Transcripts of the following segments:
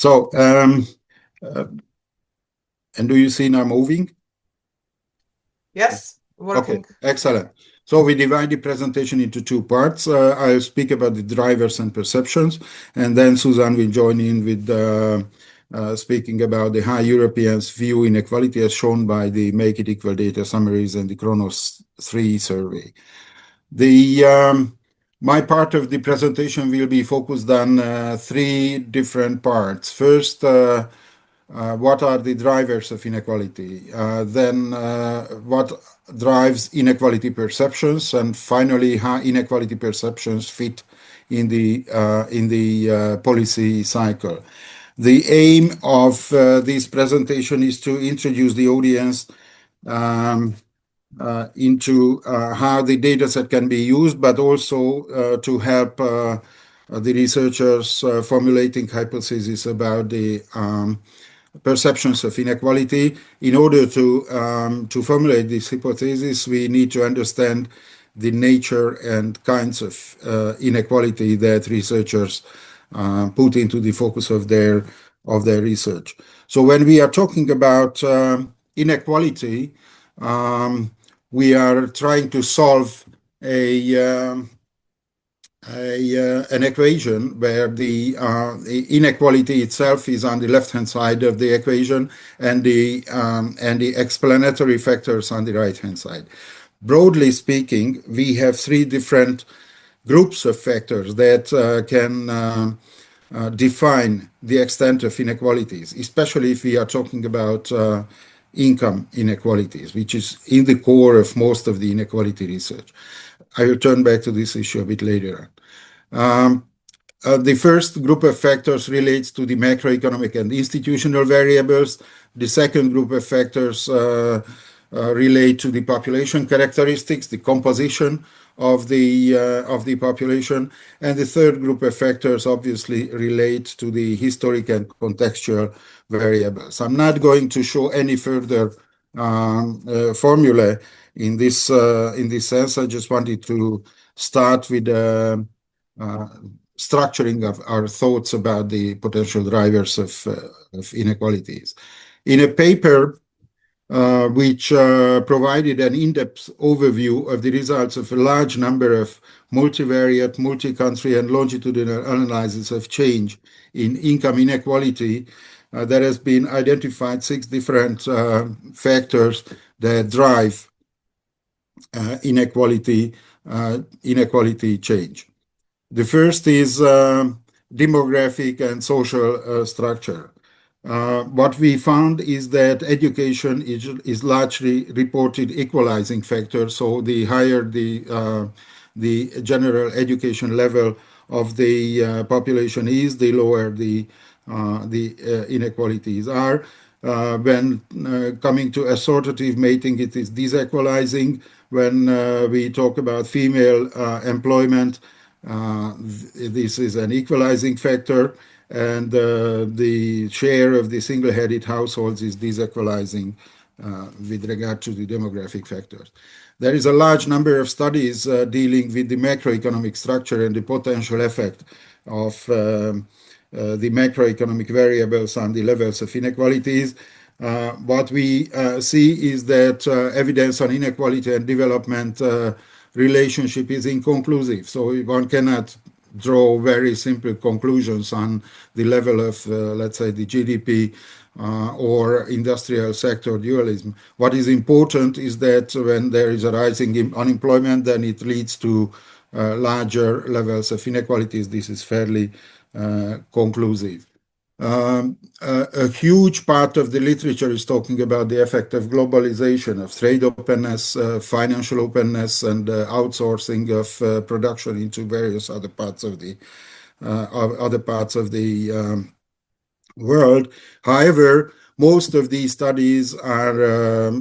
So, and do you see now moving? Yes, working. Okay, excellent. So we divide the presentation into two parts. I'll speak about the drivers and perceptions, and then Susan will join in with speaking about the how Europeans view inequality as shown by the Make It Equal data summaries and the Kronos 3 survey. My part of the presentation will be focused on three different parts. First, what are the drivers of inequality? Then what drives inequality perceptions? And finally, how inequality perceptions fit in the policy cycle. The aim of this presentation is to introduce the audience into how the data set can be used, but also to help the researchers formulating hypotheses about the perceptions of inequality. In order to formulate this hypothesis, we need to understand the nature and kinds of inequality that researchers put into the focus of their research. So when we are talking about inequality, we are trying to solve an equation where the inequality itself is on the left-hand side of the equation, and the explanatory factors on the right-hand side. Broadly speaking, we have three different groups of factors that can define the extent of inequalities, especially if we are talking about income inequalities, which is in the core of most of the inequality research. I will turn back to this issue a bit later on. The first group of factors relates to the macroeconomic and institutional variables. The second group of factors relate to the population characteristics, the composition of the population, and the third group of factors obviously relate to the historic and contextual variables. I'm not going to show any further formula in this sense. I just wanted to start with structuring of our thoughts about the potential drivers of inequalities. In a paper which provided an in-depth overview of the results of a large number of multivariate, multi-country, and longitudinal analyses of change in income inequality, there has been identified 6 different factors that drive inequality change. The first is demographic and social structure. What we found is that education is largely reported equalizing factor. So the higher the general education level of the population is, the lower the inequalities are. When coming to assortative mating, it is disequalizing. When we talk about female employment, this is an equalizing factor, and the share of the single-headed households is disequalizing with regard to the demographic factors. There is a large number of studies dealing with the macroeconomic structure and the potential effect of the macroeconomic variables on the levels of inequalities. What we see is that evidence on inequality and development relationship is inconclusive. So one cannot draw very simple conclusions on the level of, let's say, the GDP or industrial sector dualism. What is important is that when there is a rising unemployment, then it leads to larger levels of inequalities. This is fairly conclusive. A huge part of the literature is talking about the effect of globalization, of trade openness, financial openness, and outsourcing of production into various other parts of the world. However, most of these studies are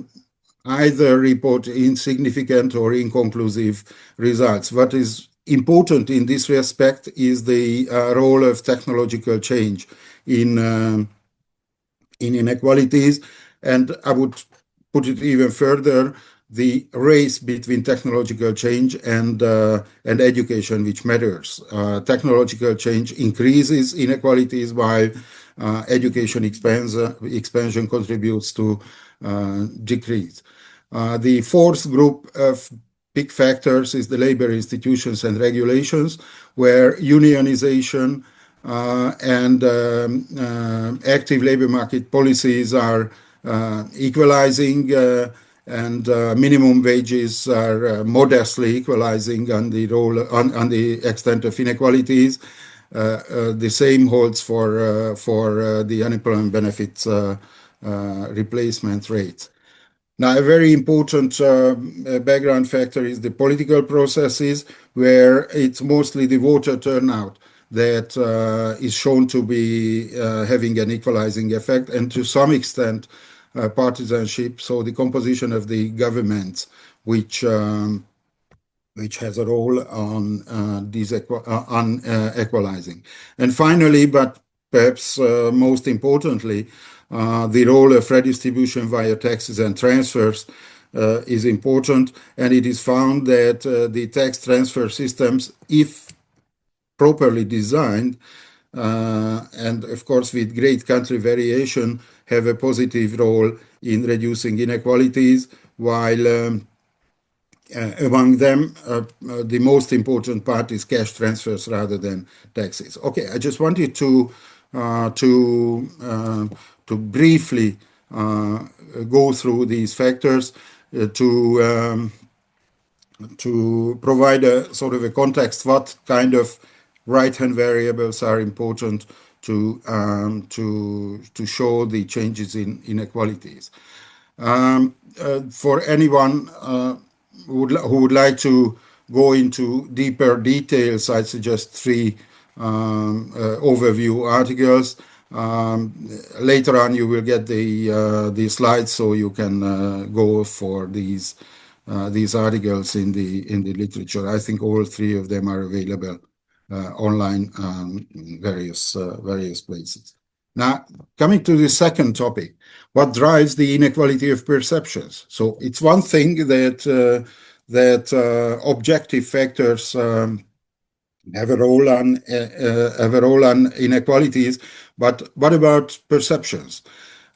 either report insignificant or inconclusive results. What is important in this respect is the role of technological change in inequalities, and I would put it even further. the race between technological change and education, which matters. Technological change increases inequalities, while education expansion contributes to decrease. The fourth group of big factors is the labor institutions and regulations, where unionization and active labor market policies are equalizing, and minimum wages are modestly equalizing on the extent of inequalities. The same holds for the unemployment benefits replacement rate. Now, a very important background factor is the political processes, where it's mostly the voter turnout that is shown to be having an equalizing effect, and to some extent partisanship, so the composition of the government, which has a role on equalizing. And finally, but perhaps most importantly, the role of redistribution via taxes and transfers is important, and it is found that the tax transfer systems, if properly designed, and of course with great country variation, have a positive role in reducing inequalities, while among them, the most important part is cash transfers rather than taxes. Okay, I just wanted to briefly go through these factors to provide a sort of a context what kind of right-hand variables are important to show the changes in inequalities. For anyone who would like to go into deeper details, I suggest 3 overview articles. Later on, you will get the slides, so you can go for these articles in the literature. I think all 3 of them are available online in various places. Now, coming to the second topic, what drives the inequality of perceptions? So it's one thing that objective factors have a role on inequalities, but what about perceptions?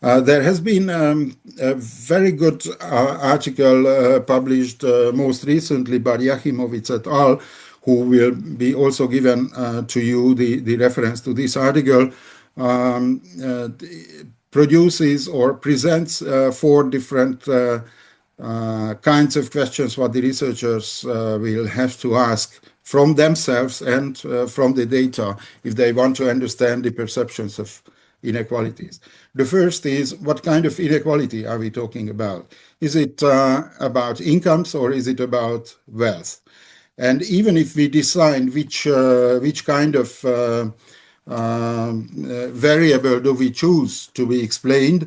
There has been a very good article published most recently by Yachimovitz et al., who will be also given to you the reference to this article. Produces or presents 4 different kinds of questions what the researchers will have to ask from themselves and from the data if they want to understand the perceptions of inequalities. The first is, what kind of inequality are we talking about? Is it about incomes, or is it about wealth? And even if we decide which kind of variable do we choose to be explained,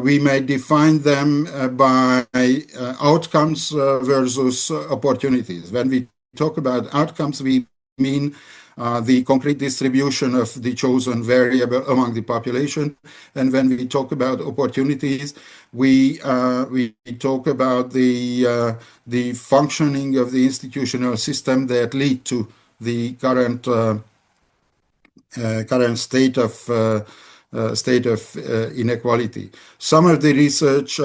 we may define them by outcomes versus opportunities. When we talk about outcomes, we mean the concrete distribution of the chosen variable among the population. And when we talk about opportunities, we talk about the functioning of the institutional system that lead to the current state of inequality. Some of the research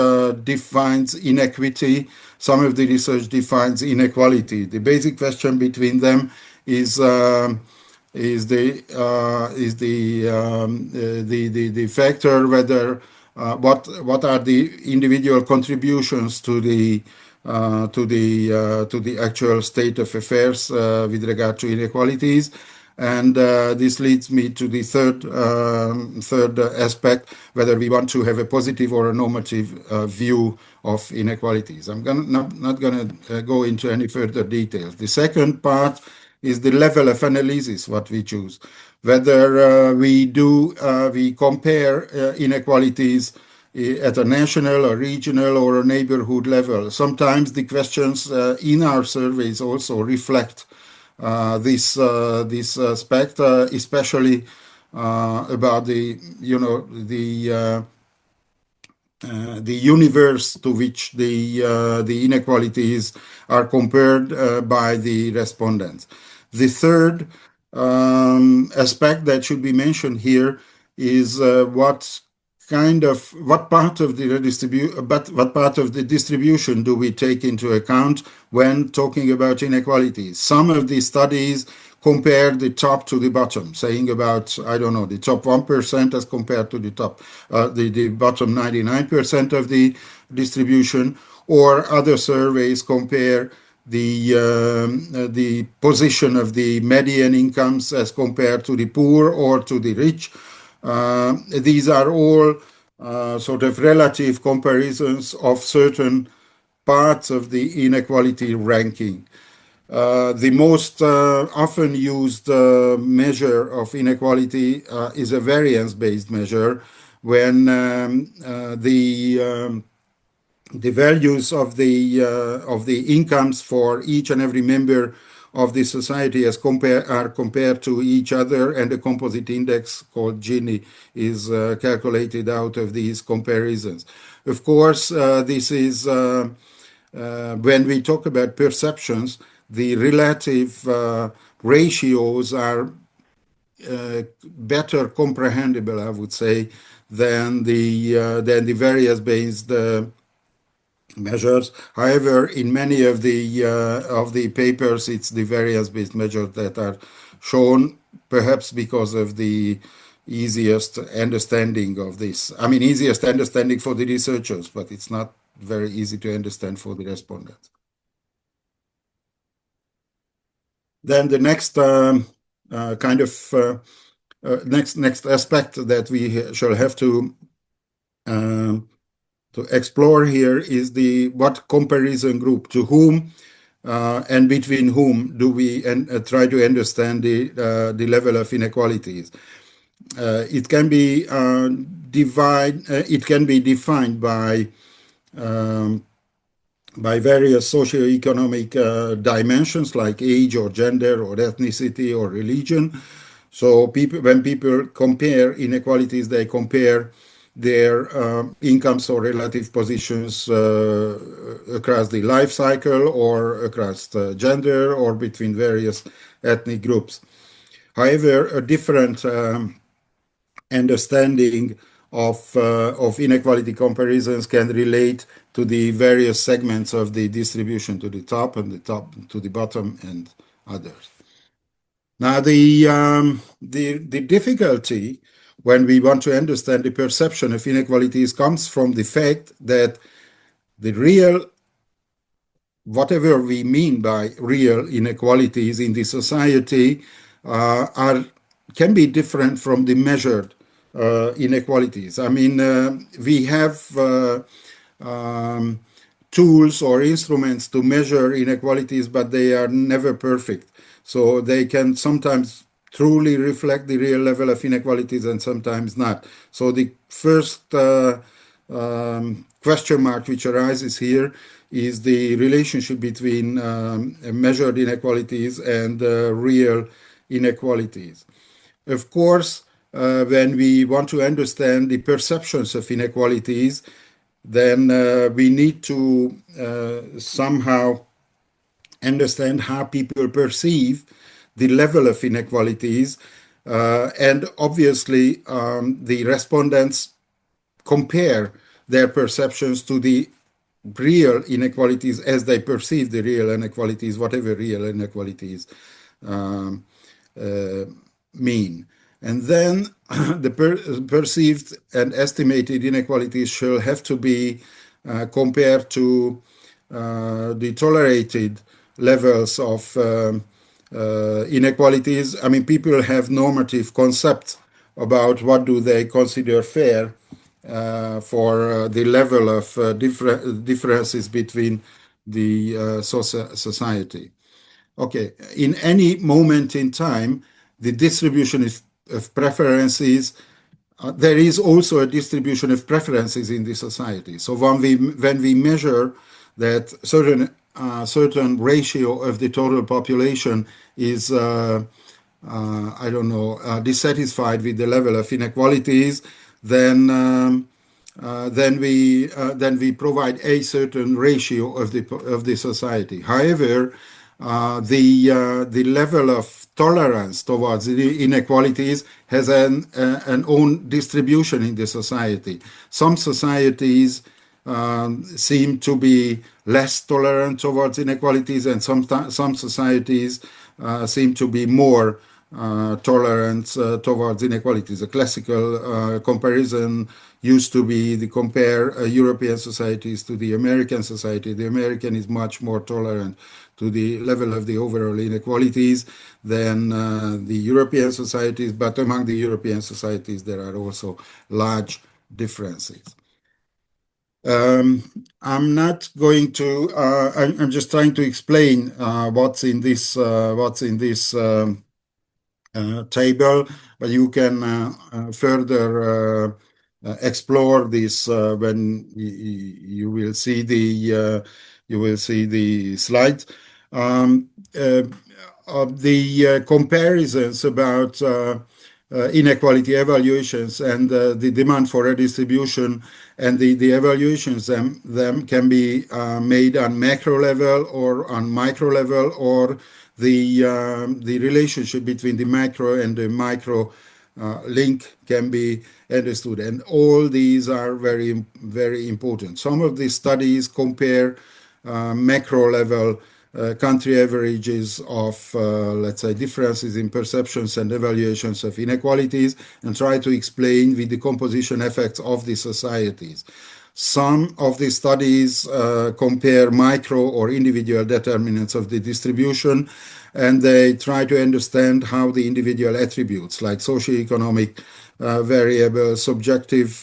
defines inequity. Some of the research defines inequality. The basic question between them is the factor whether what are the individual contributions to the actual state of affairs with regard to inequalities. And this leads me to the third aspect, whether we want to have a positive or a normative view of inequalities. I'm not going to go into any further details. The second part is the level of analysis what we choose, whether we compare inequalities at a national or regional or a neighborhood level. Sometimes the questions in our surveys also reflect this aspect, especially about the the universe to which the inequalities are compared by the respondents. The third aspect that should be mentioned here is what part of the what part of the distribution do we take into account when talking about inequalities? Some of the studies compare the top to the bottom, saying about, I don't know, the top 1% as compared to the the bottom 99% of the distribution, or other surveys compare the position of the median incomes as compared to the poor or to the rich. These are all sort of relative comparisons of certain parts of the inequality ranking. The most often used measure of inequality is a variance-based measure, when the values of the incomes for each and every member of the society are compared to each other, and a composite index called Gini is calculated out of these comparisons. Of course, this is when we talk about perceptions, the relative ratios are better comprehensible, I would say, than the variance-based measures. However, in many of the papers, it's the variance-based measures that are shown, perhaps because of the easiest understanding of this. I mean, easiest understanding for the researchers, but it's not very easy to understand for the respondents. Then the next next aspect that we shall have to explore here is what comparison group, to whom and between whom do we try to understand the level of inequalities. It can be defined by various socioeconomic dimensions like age or gender or ethnicity or religion. So when people compare inequalities, they compare their incomes or relative positions across the life cycle, or across gender, or between various ethnic groups. However, a different understanding of inequality comparisons can relate to the various segments of the distribution, to the top to the bottom, and others. Now, the difficulty when we want to understand the perception of inequalities comes from the fact that the real, whatever we mean by real inequalities in the society, can be different from the measured inequalities. I mean, we have tools or instruments to measure inequalities, but they are never perfect. So they can sometimes truly reflect the real level of inequalities and sometimes not. So the first question mark which arises here is the relationship between measured inequalities and real inequalities. Of course, when we want to understand the perceptions of inequalities, then we need to somehow understand how people perceive the level of inequalities. And obviously, the respondents compare their perceptions to the real inequalities as they perceive the real inequalities, whatever real inequalities mean. And then the perceived and estimated inequalities shall have to be compared to the tolerated levels of inequalities. I mean, people have normative concepts about what do they consider fair for the level of differences between the society. Okay, in any moment in time, the distribution of preferences, there is also a distribution of preferences in the society. So when we measure that certain ratio of the total population is, I don't know, dissatisfied with the level of inequalities, then then we provide a certain ratio of the society. However, the level of tolerance towards the inequalities has an own distribution in the society. Some societies seem to be less tolerant towards inequalities, and some societies seem to be more tolerant towards inequalities. A classical comparison used to be to compare European societies to the American society. The American is much more tolerant to the level of the overall inequalities than the European societies, but among the European societies there are also large differences. I'm not going to. I'm just trying to explain what's in this table, but you can further explore this when you will see the slides. The comparisons about inequality evaluations and the demand for redistribution and the evaluations them can be made on macro level or on micro level, or the relationship between the macro and the micro link can be understood, and all these are very, very important. Some of the studies compare macro level country averages of, let's say, differences in perceptions and evaluations of inequalities, and try to explain the decomposition effects of the societies. Some of the studies compare micro or individual determinants of the distribution, and they try to understand how the individual attributes like socioeconomic variables, subjective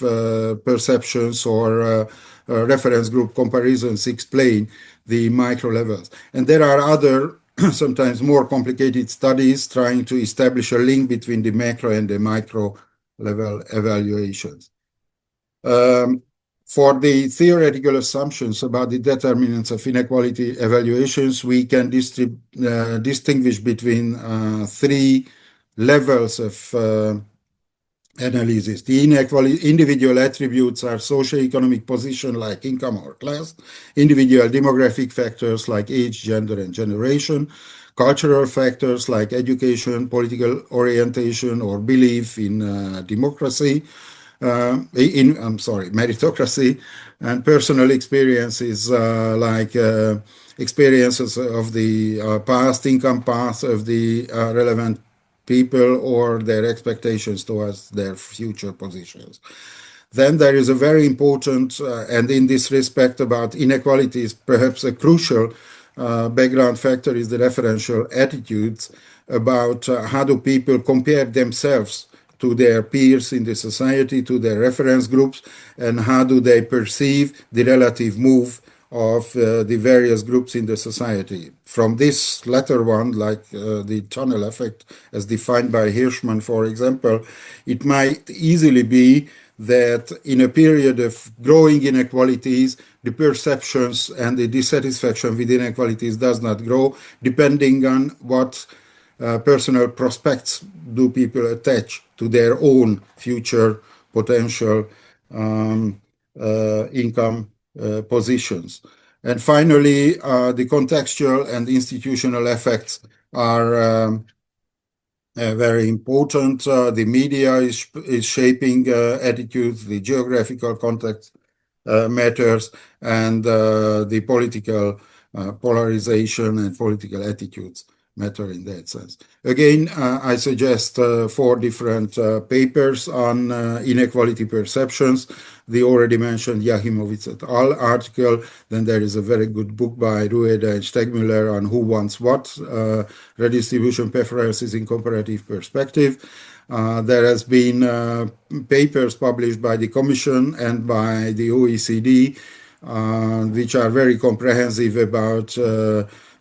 perceptions, or reference group comparisons explain the micro levels. And there are other sometimes more complicated studies trying to establish a link between the macro and the micro level evaluations. For the theoretical assumptions about the determinants of inequality evaluations, we can distinguish between three levels of analysis. The individual attributes are socioeconomic position like income or class, individual demographic factors like age, gender, and generation, cultural factors like education, political orientation, or belief in democracy, meritocracy, and personal experiences like experiences of the past, income path of the relevant people, or their expectations towards their future positions. Then there is a very important, and in this respect about inequalities, perhaps a crucial background factor is the referential attitudes about how do people compare themselves to their peers in the society, to their reference groups, and how do they perceive the relative move of the various groups in the society. From this latter one, like the tunnel effect as defined by Hirschman, for example, it might easily be that in a period of growing inequalities, the perceptions and the dissatisfaction with inequalities does not grow, depending on what personal prospects do people attach to their own future potential income positions. And finally, the contextual and institutional effects are very important. The media is shaping attitudes, the geographical context matters, and the political polarization and political attitudes matter in that sense. Again, I suggest 4 different papers on inequality perceptions. The already mentioned Yahimovitz et al. Article. Then there is a very good book by Rueda and Stegmüller on who wants what, redistribution preferences in comparative perspective. There has been papers published by the Commission and by the OECD, which are very comprehensive about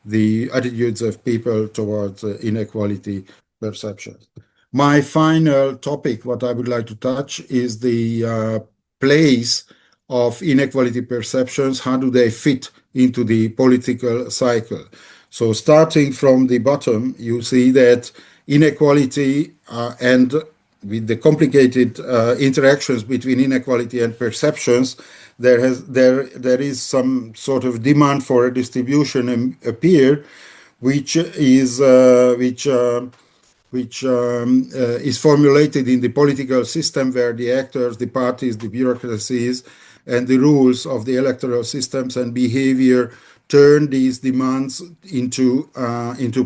the attitudes of people towards inequality perceptions. My final topic, what I would like to touch, is the place of inequality perceptions. How do they fit into the political cycle? So starting from the bottom, you see that inequality and with the complicated interactions between inequality and perceptions, there is some sort of demand for a distribution appear, which is formulated in the political system, where the actors, the parties, the bureaucracies, and the rules of the electoral systems and behavior turn these demands into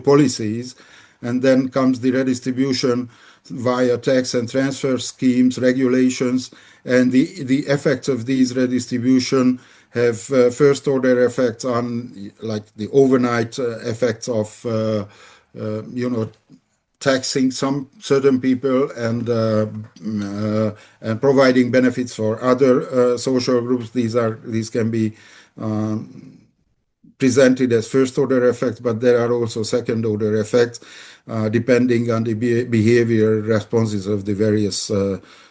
policies. And then comes the redistribution via tax and transfer schemes, regulations, and the effects of these redistribution have first order effects on, like, the overnight effects of taxing some certain people and providing benefits for other social groups. These can be presented as first order effects, but there are also second order effects depending on the behavior responses of the various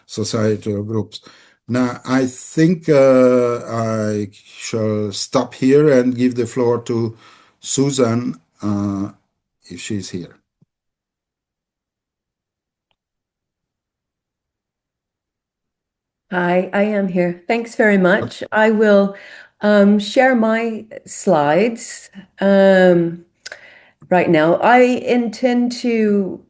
societal groups. Now, I think I shall stop here and give the floor to Susan, if she's here. Hi, I am here. Thanks very much. I will share my slides right now. I intend to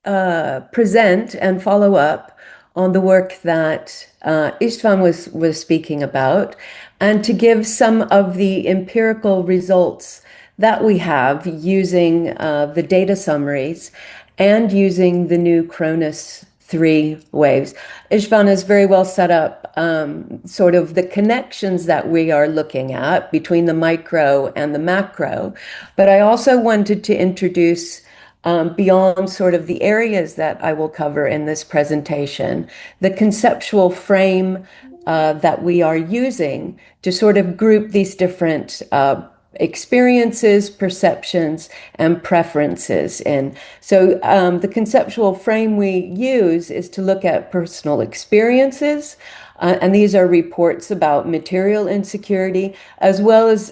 present and follow up on the work that István was speaking about, and to give some of the empirical results that we have using the data summaries and using the new Cronus 3 waves. István has very well set up sort of the connections that we are looking at between the micro and the macro. But I also wanted to introduce, beyond sort of the areas that I will cover in this presentation, the conceptual frame that we are using to sort of group these different experiences, perceptions, and preferences in. So the conceptual frame we use is to look at personal experiences, and these are reports about material insecurity, as well as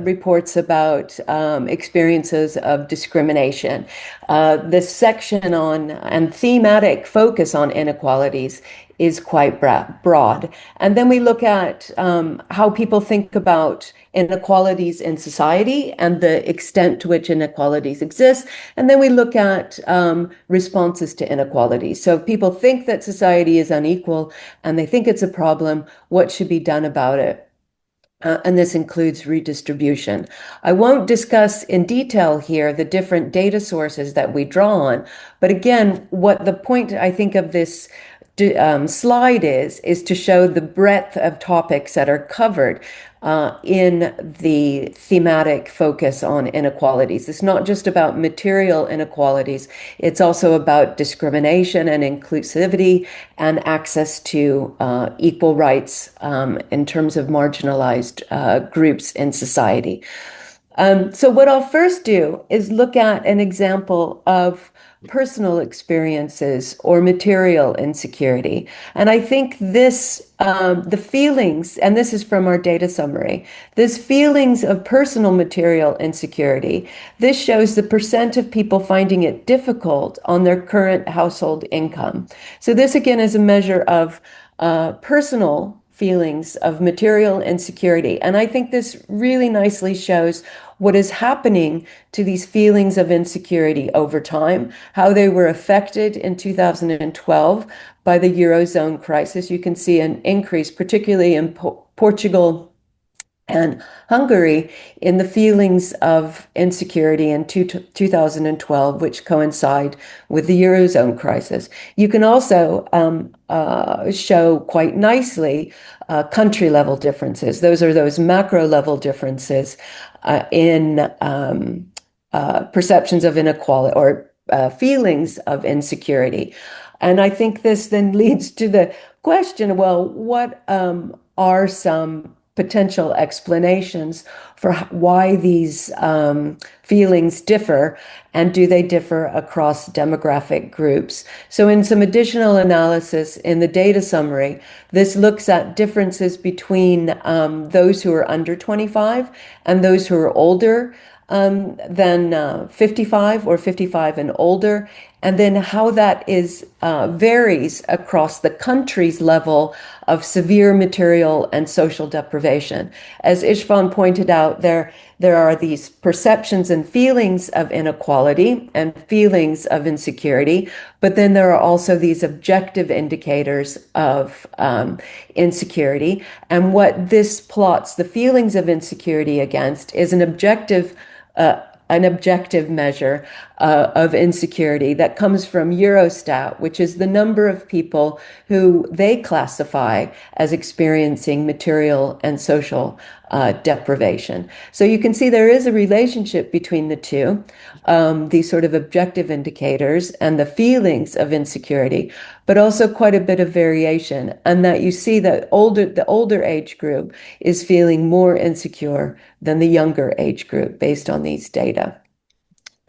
reports about experiences of discrimination. This section on and thematic focus on inequalities is quite broad. And then we look at how people think about inequalities in society and the extent to which inequalities exist. And then we look at responses to inequalities. So if people think that society is unequal and they think it's a problem, what should be done about it? And this includes redistribution. I won't discuss in detail here the different data sources that we draw on, but again, what the point I think of this slide is to show the breadth of topics that are covered in the thematic focus on inequalities. It's not just about material inequalities, it's also about discrimination and inclusivity and access to equal rights in terms of marginalized groups in society. So what I'll first do is look at an example of personal experiences or material insecurity. And I think this, the feelings, and this is from our data summary, this feelings of personal material insecurity, this shows the percent of people finding it difficult on their current household income. So this again is a measure of personal feelings of material insecurity. And I think this really nicely shows what is happening to these feelings of insecurity over time, how they were affected in 2012 by the Eurozone crisis. You can see an increase, particularly in Portugal and Hungary, in the feelings of insecurity in 2012, which coincide with the Eurozone crisis. You can also show quite nicely country level differences. Those are those macro level differences in perceptions of inequality or feelings of insecurity. And I think this then leads to the question, well, what are some potential explanations for why these feelings differ, and do they differ across demographic groups? So in some additional analysis in the data summary, this looks at differences between those who are under 25 and those who are older than 55 or 55 and older. and then how that is varies across the country's level of severe material and social deprivation. As István pointed out, there are these perceptions and feelings of inequality and feelings of insecurity, but then there are also these objective indicators of insecurity. And what this plots the feelings of insecurity against is an objective measure of insecurity that comes from Eurostat, which is the number of people who they classify as experiencing material and social deprivation. So you can see there is a relationship between the two, these sort of objective indicators and the feelings of insecurity, but also quite a bit of variation, and that you see that the older age group is feeling more insecure than the younger age group based on these data.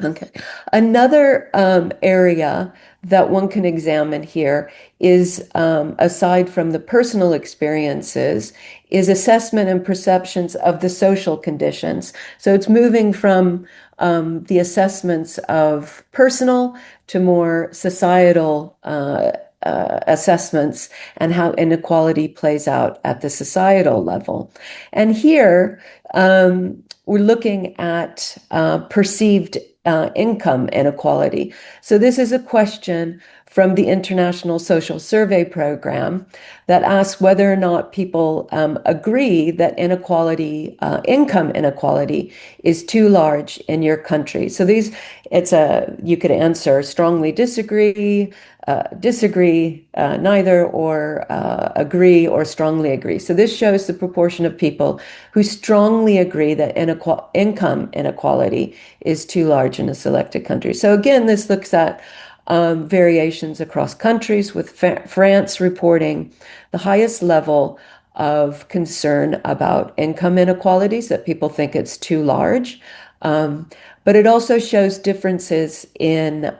Okay. Another area that one can examine here is, aside from the personal experiences, is assessment and perceptions of the social conditions. So it's moving from the assessments of personal to more societal assessments and how inequality plays out at the societal level. And here we're looking at perceived income inequality. So this is a question from the International Social Survey Program that asks whether or not people agree that income inequality is too large in your country. So you could answer strongly disagree, neither, or agree or strongly agree. So this shows the proportion of people who strongly agree that income inequality is too large in a selected country. So again, this looks at variations across countries, with France reporting the highest level of concern about income inequalities, that people think it's too large. But it also shows differences in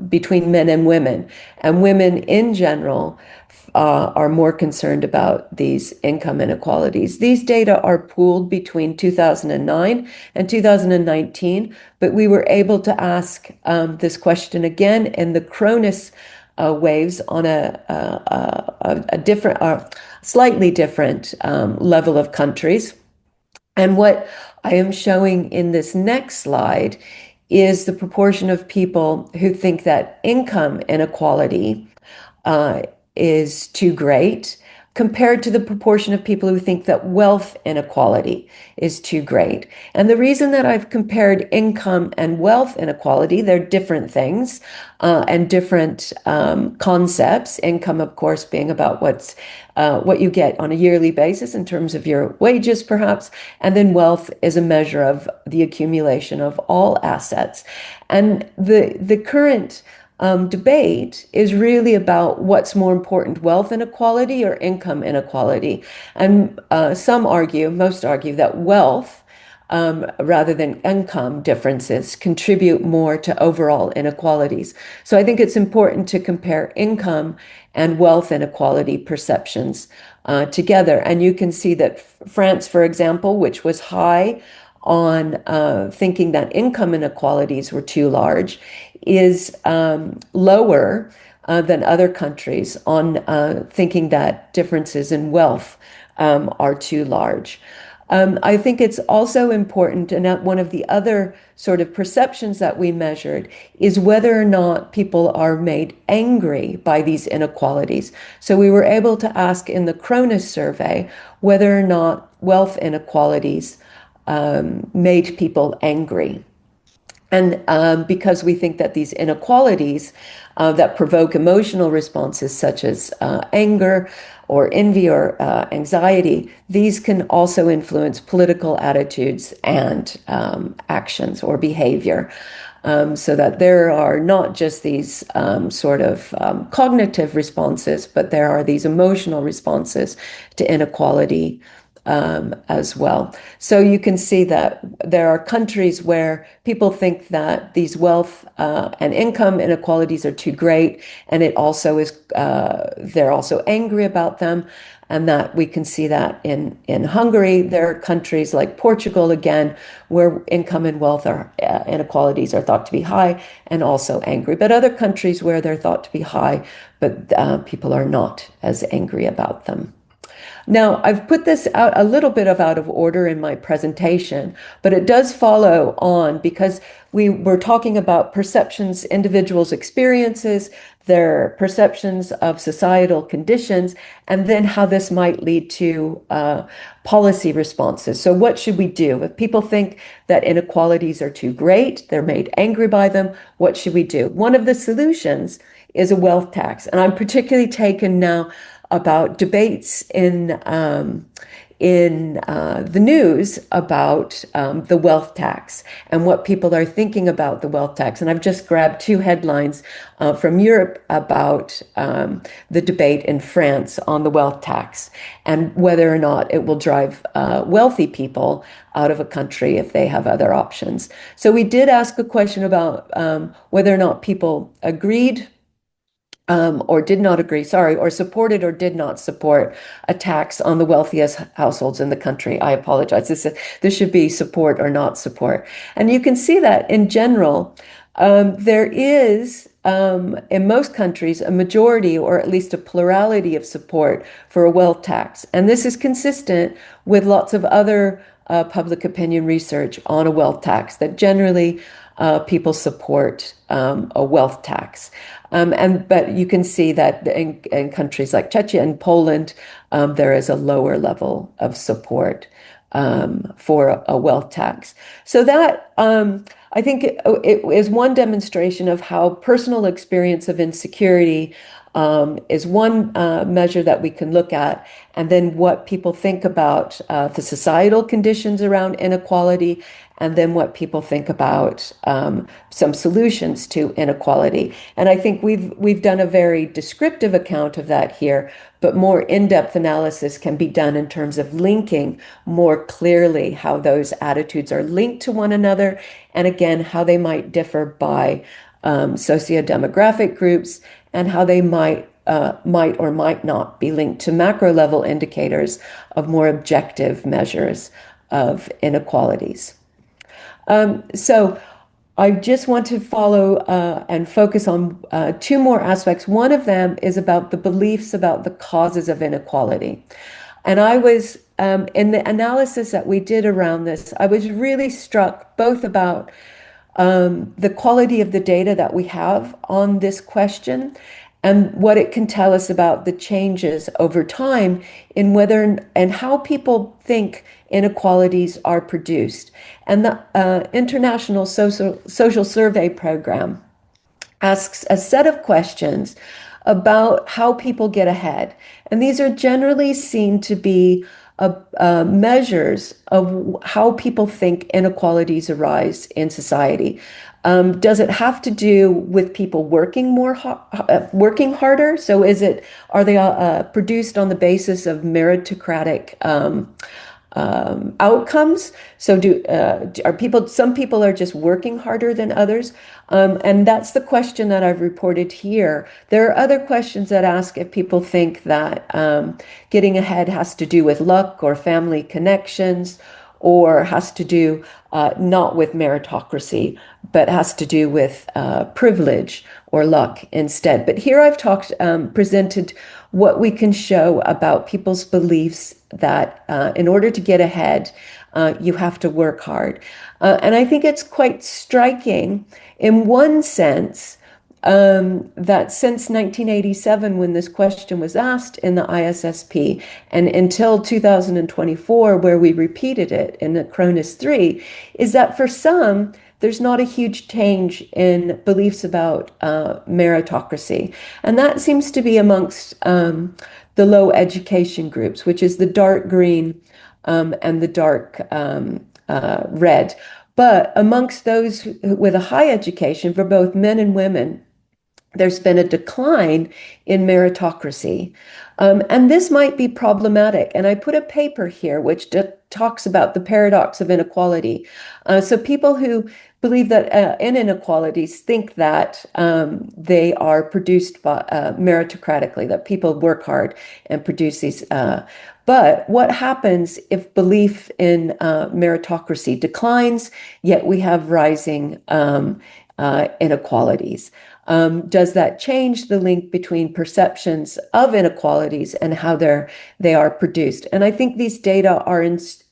between men and women. And women in general are more concerned about these income inequalities. These data are pooled between 2009 and 2019, but we were able to ask this question again in the Cronus waves on a different, slightly different level of countries. And what I am showing in this next slide is the proportion of people who think that income inequality is too great, compared to the proportion of people who think that wealth inequality is too great. And the reason that I've compared income and wealth inequality, they're different things and different concepts. Income, of course, being about what you get on a yearly basis in terms of your wages, perhaps, and then wealth is a measure of the accumulation of all assets. And the current debate is really about what's more important, wealth inequality or income inequality. And most argue that wealth, rather than income differences, contribute more to overall inequalities. So I think it's important to compare income and wealth inequality perceptions together. And you can see that France, for example, which was high on thinking that income inequalities were too large, is lower than other countries on thinking that differences in wealth are too large. I think it's also important, and one of the other sort of perceptions that we measured is whether or not people are made angry by these inequalities. So we were able to ask in the Cronus survey whether or not wealth inequalities made people angry. And because we think that these inequalities that provoke emotional responses such as anger or envy or anxiety, these can also influence political attitudes and actions or behavior. So that there are not just these sort of cognitive responses, but there are these emotional responses to inequality as well. So you can see that there are countries where people think that these wealth and income inequalities are too great, and it also is they're also angry about them. and that we can see that in Hungary. There are countries like Portugal, again, where income and wealth inequalities are thought to be high and also angry, but other countries where they're thought to be high, but people are not as angry about them. Now, I've put this out a little bit out of order in my presentation, but it does follow on because we were talking about perceptions, individuals' experiences, their perceptions of societal conditions, and then how this might lead to policy responses. So what should we do? If people think that inequalities are too great, they're made angry by them, what should we do? One of the solutions is a wealth tax, and I'm particularly taken now about debates in the news about the wealth tax and what people are thinking about the wealth tax. And I've just grabbed two headlines from Europe about the debate in France on the wealth tax and whether or not it will drive wealthy people out of a country if they have other options. So we did ask a question about whether or not people agreed or did not agree, or supported or did not support a tax on the wealthiest households in the country. I apologize. This should be support or not support. And you can see that in general, there is, in most countries, a majority or at least a plurality of support for a wealth tax. And this is consistent with lots of other public opinion research on a wealth tax, that generally people support a wealth tax. But you can see that in countries like Czechia and Poland, there is a lower level of support for a wealth tax. So that, I think it is one demonstration of how personal experience of insecurity is one measure that we can look at, and then what people think about the societal conditions around inequality, and then what people think about some solutions to inequality. And I think we've done a very descriptive account of that here, but more in-depth analysis can be done in terms of linking more clearly how those attitudes are linked to one another, and again, how they might differ by socio-demographic groups, and how they might or might not be linked to macro level indicators of more objective measures of inequalities. So I just want to follow and focus on two more aspects. One of them is about the beliefs about the causes of inequality. And I was, in the analysis that we did around this, I was really struck both about the quality of the data that we have on this question and what it can tell us about the changes over time in whether and how people think inequalities are produced. And the International Social Survey Program asks a set of questions about how people get ahead. And these are generally seen to be measures of how people think inequalities arise in society. Does it have to do with people working harder? So are they produced on the basis of meritocratic outcomes? So some people are just working harder than others? And that's the question that I've reported here. There are other questions that ask if people think that getting ahead has to do with luck or family connections, or has to do not with meritocracy, but has to do with privilege or luck instead. But here I've presented what we can show about people's beliefs that in order to get ahead, you have to work hard. And I think it's quite striking in one sense that since 1987, when this question was asked in the ISSP, and until 2024, where we repeated it in the Cronus 3, is that for some, there's not a huge change in beliefs about meritocracy. And that seems to be amongst the low education groups, which is the dark green and the dark red. But amongst those with a high education, for both men and women, there's been a decline in meritocracy. And this might be problematic. And I put a paper here which talks about the paradox of inequality. So people who believe that in inequalities think that they are produced by, meritocratically, that people work hard and produce these. But what happens if belief in meritocracy declines, yet we have rising inequalities? Does that change the link between perceptions of inequalities and how they are produced? And I think these data are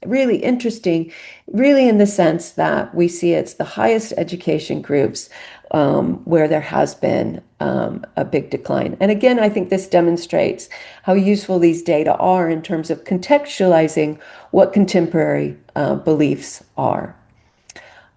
really interesting, really in the sense that we see it's the highest education groups where there has been a big decline. And again, I think this demonstrates how useful these data are in terms of contextualizing what contemporary beliefs are.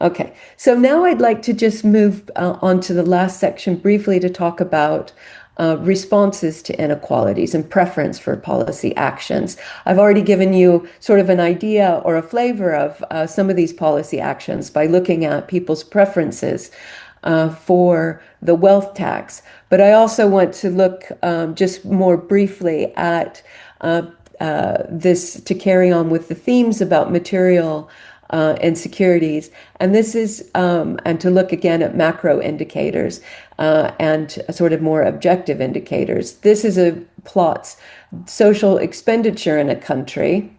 Okay, so now I'd like to just move on to the last section briefly to talk about responses to inequalities and preference for policy actions. I've already given you sort of an idea or a flavor of some of these policy actions by looking at people's preferences for the wealth tax. But I also want to look just more briefly at this to carry on with the themes about material insecurities. And this is, and to look again at macro indicators and sort of more objective indicators. This is a plots social expenditure in a country.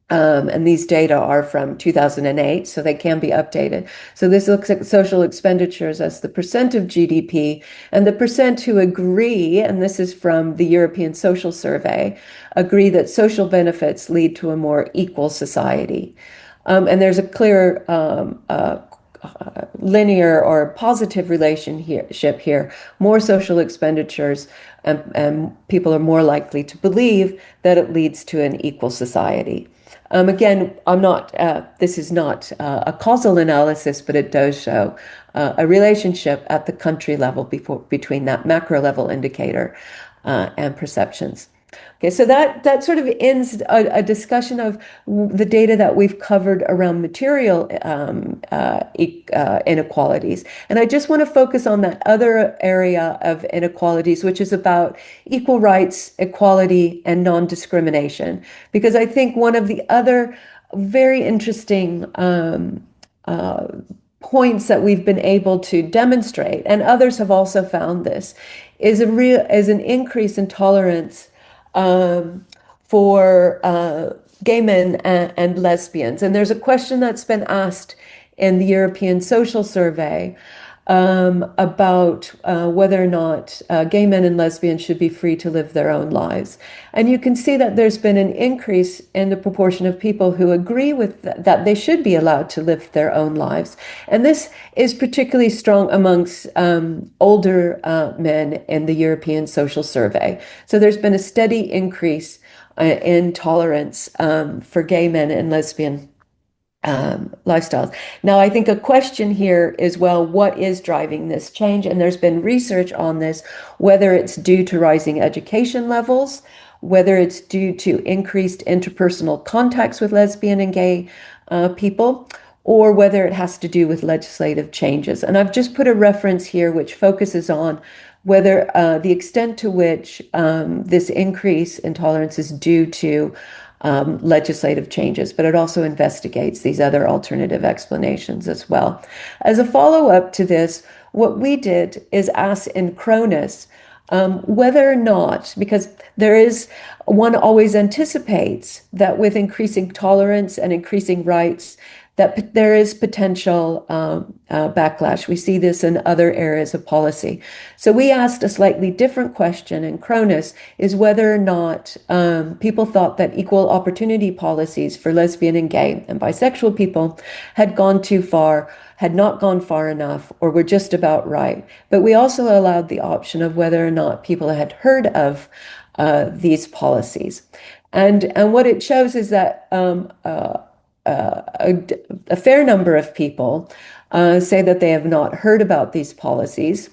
And these data are from 2008, so they can be updated. So this looks at social expenditures as the percent of GDP, and the percent who agree, and this is from the European Social Survey, agree that social benefits lead to a more equal society. And there's a clear linear or positive relationship here. More social expenditures, and people are more likely to believe that it leads to an equal society. Again, this is not a causal analysis, but it does show a relationship at the country level between that macro level indicator and perceptions. Okay, so that sort of ends a discussion of the data that we've covered around material inequalities. And I just want to focus on that other area of inequalities, which is about equal rights, equality, and non-discrimination. Because I think one of the other very interesting points that we've been able to demonstrate, and others have also found this, is an increase in tolerance for gay men and lesbians. And there's a question that's been asked in the European Social Survey about whether or not gay men and lesbians should be free to live their own lives. And you can see that there's been an increase in the proportion of people who agree with that they should be allowed to live their own lives. And this is particularly strong amongst older men in the European Social Survey. So there's been a steady increase in tolerance for gay men and lesbian lifestyles. Now, I think a question here is, well, what is driving this change? And there's been research on this, whether it's due to rising education levels, whether it's due to increased interpersonal contacts with lesbian and gay people, or whether it has to do with legislative changes. And I've just put a reference here which focuses on whether the extent to which this increase in tolerance is due to legislative changes, but it also investigates these other alternative explanations as well. As a follow-up to this, what we did is ask in Cronus whether or not, because one always anticipates that with increasing tolerance and increasing rights, that there is potential backlash. We see this in other areas of policy. So we asked a slightly different question in Cronus, is whether or not people thought that equal opportunity policies for lesbian and gay and bisexual people had gone too far, had not gone far enough, or were just about right. But we also allowed the option of whether or not people had heard of these policies. And what it shows is that a fair number of people say that they have not heard about these policies.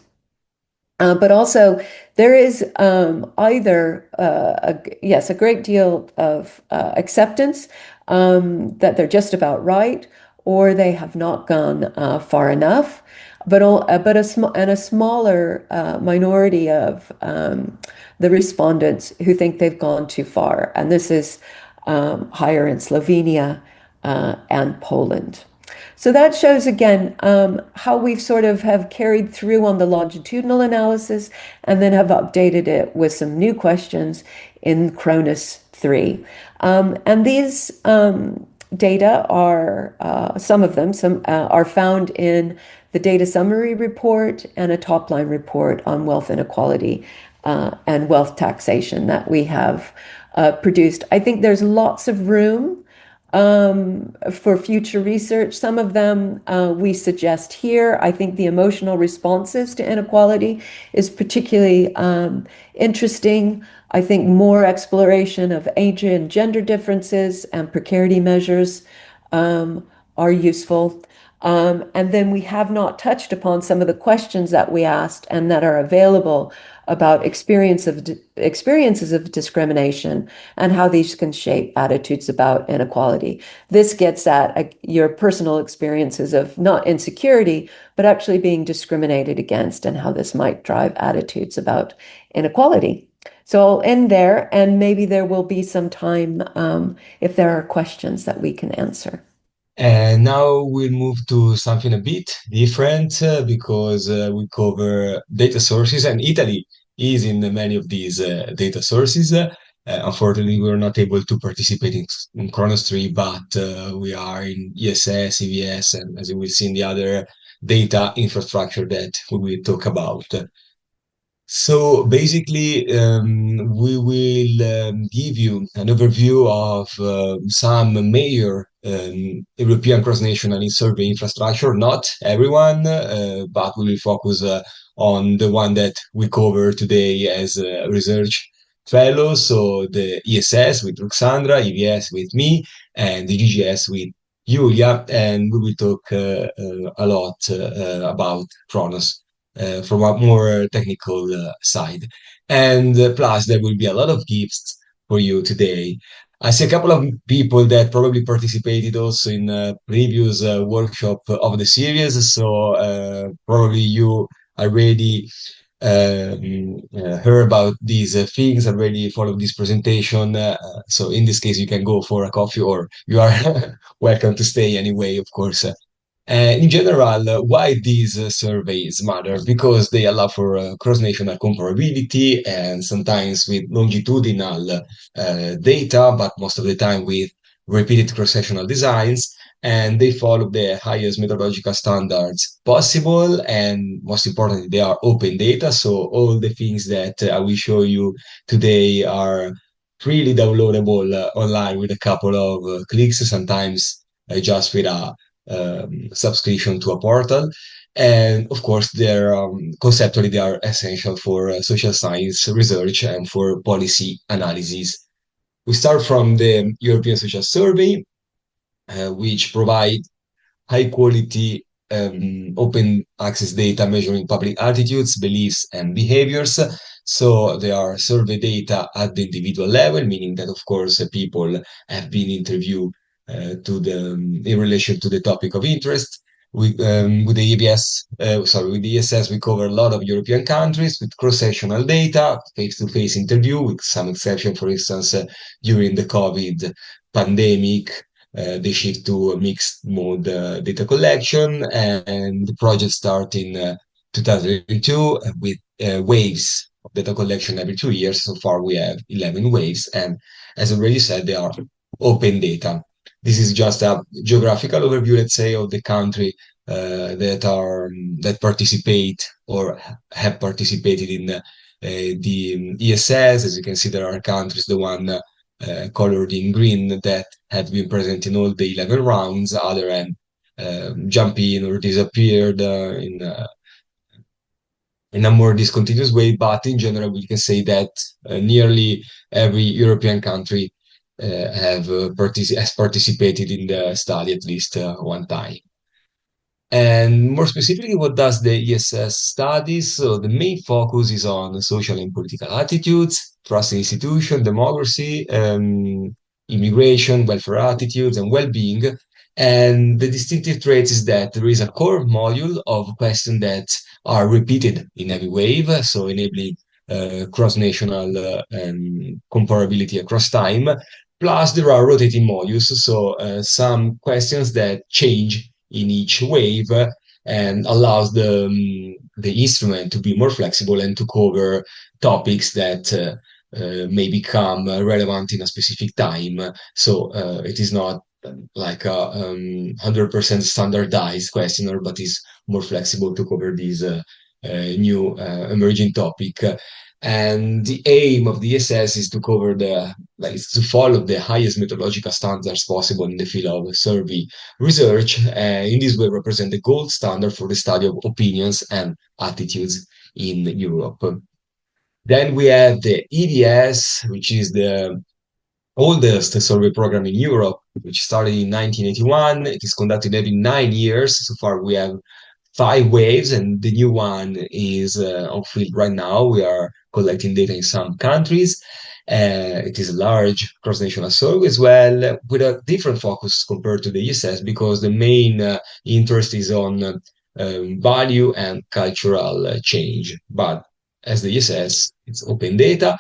But also there is either, a great deal of acceptance that they're just about right, or they have not gone far enough, but a smaller minority of the respondents who think they've gone too far, and this is higher in Slovenia and Poland. So that shows again how we've sort of have carried through on the longitudinal analysis and then have updated it with some new questions in Cronus 3. And these data are, some of them are found in the data summary report and a top-line report on wealth inequality and wealth taxation that we have produced. I think there's lots of room for future research. Some of them we suggest here. I think the emotional responses to inequality is particularly interesting. I think more exploration of age and gender differences and precarity measures are useful. And then we have not touched upon some of the questions that we asked and that are available about experiences of discrimination and how these can shape attitudes about inequality. This gets at your personal experiences of not insecurity, but actually being discriminated against and how this might drive attitudes about inequality. So I'll end there, and maybe there will be some time if there are questions that we can answer. And now we'll move to something a bit different because we cover data sources, and Italy is in many of these data sources. Unfortunately, we're not able to participate in Chronos 3, but we are in ESS, EVS, and as you will see in the other data infrastructure that we will talk about. So basically, we will give you an overview of some major European cross-national survey infrastructure. Not everyone, but we will focus on the one that we cover today as research fellows. So the ESS with Ruxandra, EVS with me, and the GGS with Julia, and we will talk a lot about Kronos. From a more technical side. And plus, there will be a lot of gifts for you today. I see a couple of people that probably participated also in previous workshop of the series, so probably you already heard about these things, already followed this presentation. So in this case, you can go for a coffee, or you are welcome to stay anyway, of course. In general, why these surveys matter? Because they allow for cross-national comparability and sometimes with longitudinal data, but most of the time with repeated cross-sectional designs. And they follow the highest methodological standards possible. And most importantly, they are open data. So all the things that I will show you today are freely downloadable online with a couple of clicks, sometimes just with a subscription to a portal. And of course, they're conceptually they are essential for social science research and for policy analysis. We start from the European Social Survey, which provide high quality open access data measuring public attitudes, beliefs, and behaviors. So there are survey data at the individual level, meaning that of course people have been interviewed in relation to the topic of interest. With the with the ESS, we cover a lot of European countries with cross-sectional data, face-to-face interview, with some exception, for instance, during the COVID pandemic, they shift to a mixed mode data collection, and the project started in 2002 with waves of data collection every 2 years. So far, we have 11 waves, and as already said, they are open data. This is just a geographical overview, let's say, of the country that participate or have participated in the ESS. As you can see, there are countries, the one colored in green, that have been present in all the 11 rounds. Other and jump in or disappeared in a more discontinuous way. But in general, we can say that nearly every European country has participated in the study at least one time. And more specifically, what does the ESS studies? So the main focus is on social and political attitudes, trust in institutions, democracy, immigration, welfare attitudes, and well-being. And the distinctive trait is that there is a core module of questions that are repeated in every wave, so enabling cross-national comparability across time. Plus, there are rotating modules, so some questions that change in each wave and allows the instrument to be more flexible and to cover topics that may become relevant in a specific time. So it is not like a 100% standardized questionnaire, but is more flexible to cover this new emerging topic. And the aim of the ESS is to cover is to follow the highest methodological standards possible in the field of survey research. In this way, represent the gold standard for the study of opinions and attitudes in Europe. Then we have the EDS, which is the oldest survey program in Europe, which started in 1981. It is conducted every 9 years. So far, we have 5 waves, and the new one is on field right now. We are collecting data in some countries. It is a large cross-national survey as well, with a different focus compared to the ESS, because the main interest is on value and cultural change. But as the ESS, it's open data.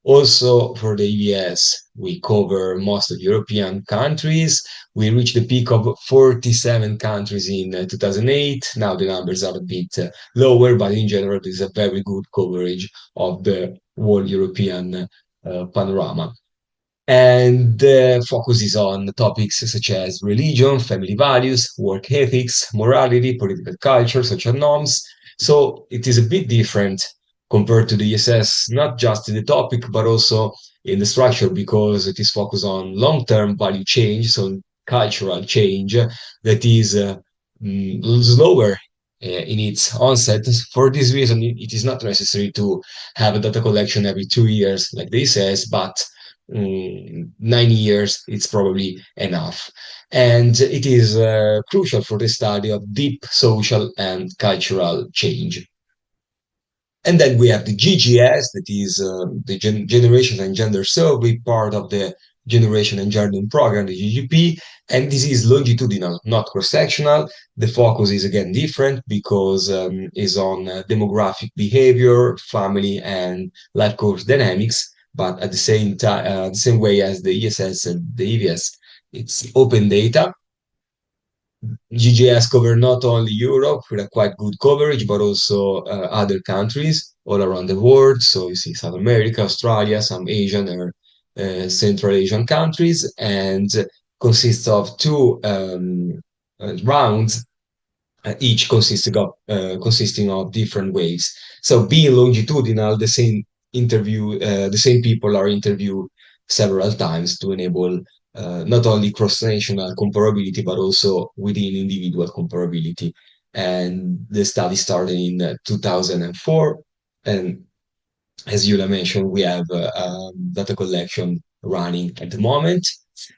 Also, for the EVS, we cover most of European countries. We reached the peak of 47 countries in 2008. Now the numbers are a bit lower, but in general, there's a very good coverage of the whole European panorama. And the focus is on topics such as religion, family values, work ethics, morality, political culture, social norms. So it is a bit different compared to the ESS, not just in the topic, but also in the structure, because it is focused on long-term value change, so cultural change that is slower in its onset. For this reason, it is not necessary to have a data collection every 2 years, like they says, but 9 years, it's probably enough. And it is crucial for the study of deep social and cultural change. And then we have the GGS, that is the Generation and Gender Survey, part of the Generation and Gender Program, the GGP. And this is longitudinal, not cross-sectional. The focus is again different because is on demographic behavior, family, and life course dynamics. But at the same time, the same way as the ESS and the EVS, it's open data. GGS cover not only Europe with a quite good coverage, but also other countries all around the world. So you see South America, Australia, some Asian or Central Asian countries, and consists of 2 rounds, each consisting of different waves. So being longitudinal, the same people are interviewed several times to enable not only cross-national comparability, but also within individual comparability. And the study started in 2004. And as Yula mentioned, we have data collection running at the moment.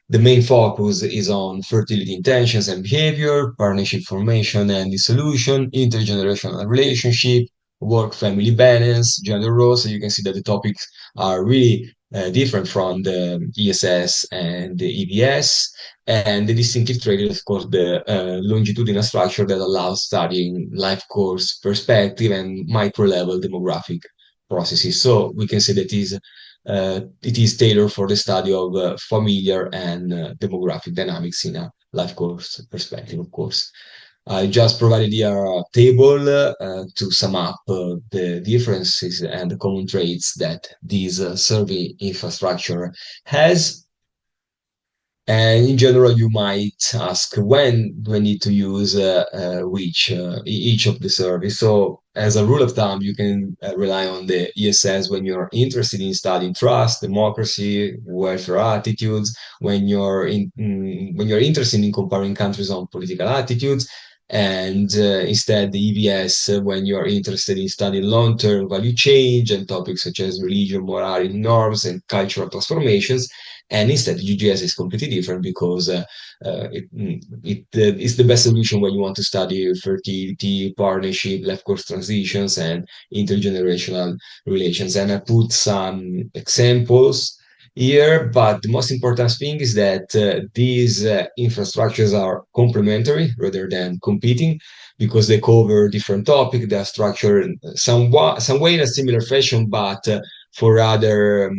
The main focus is on fertility intentions and behavior, partnership formation and dissolution, intergenerational relationship, work-family balance, gender roles. So you can see that the topics are really different from the ESS and the EVS. And the distinctive trait is, of course, the longitudinal structure that allows studying life course perspective and micro-level demographic processes. So we can say that it is tailored for the study of familiar and demographic dynamics in a life course perspective, of course. I just provided here a table to sum up the differences and the common traits that this survey infrastructure has. And in general, you might ask, when do I need to use each of the surveys? So as a rule of thumb, you can rely on the ESS when you're interested in studying trust, democracy, welfare attitudes, when you're interested in comparing countries on political attitudes, and instead the EVS when you're interested in studying long-term value change and topics such as religion, morality, norms, and cultural transformations. And instead, GGS is completely different because it's the best solution when you want to study fertility, partnership, life course transitions, and intergenerational relations. And I put some examples here, but the most important thing is that these infrastructures are complementary rather than competing, because they cover different topics. They are structured some way in a similar fashion, but for other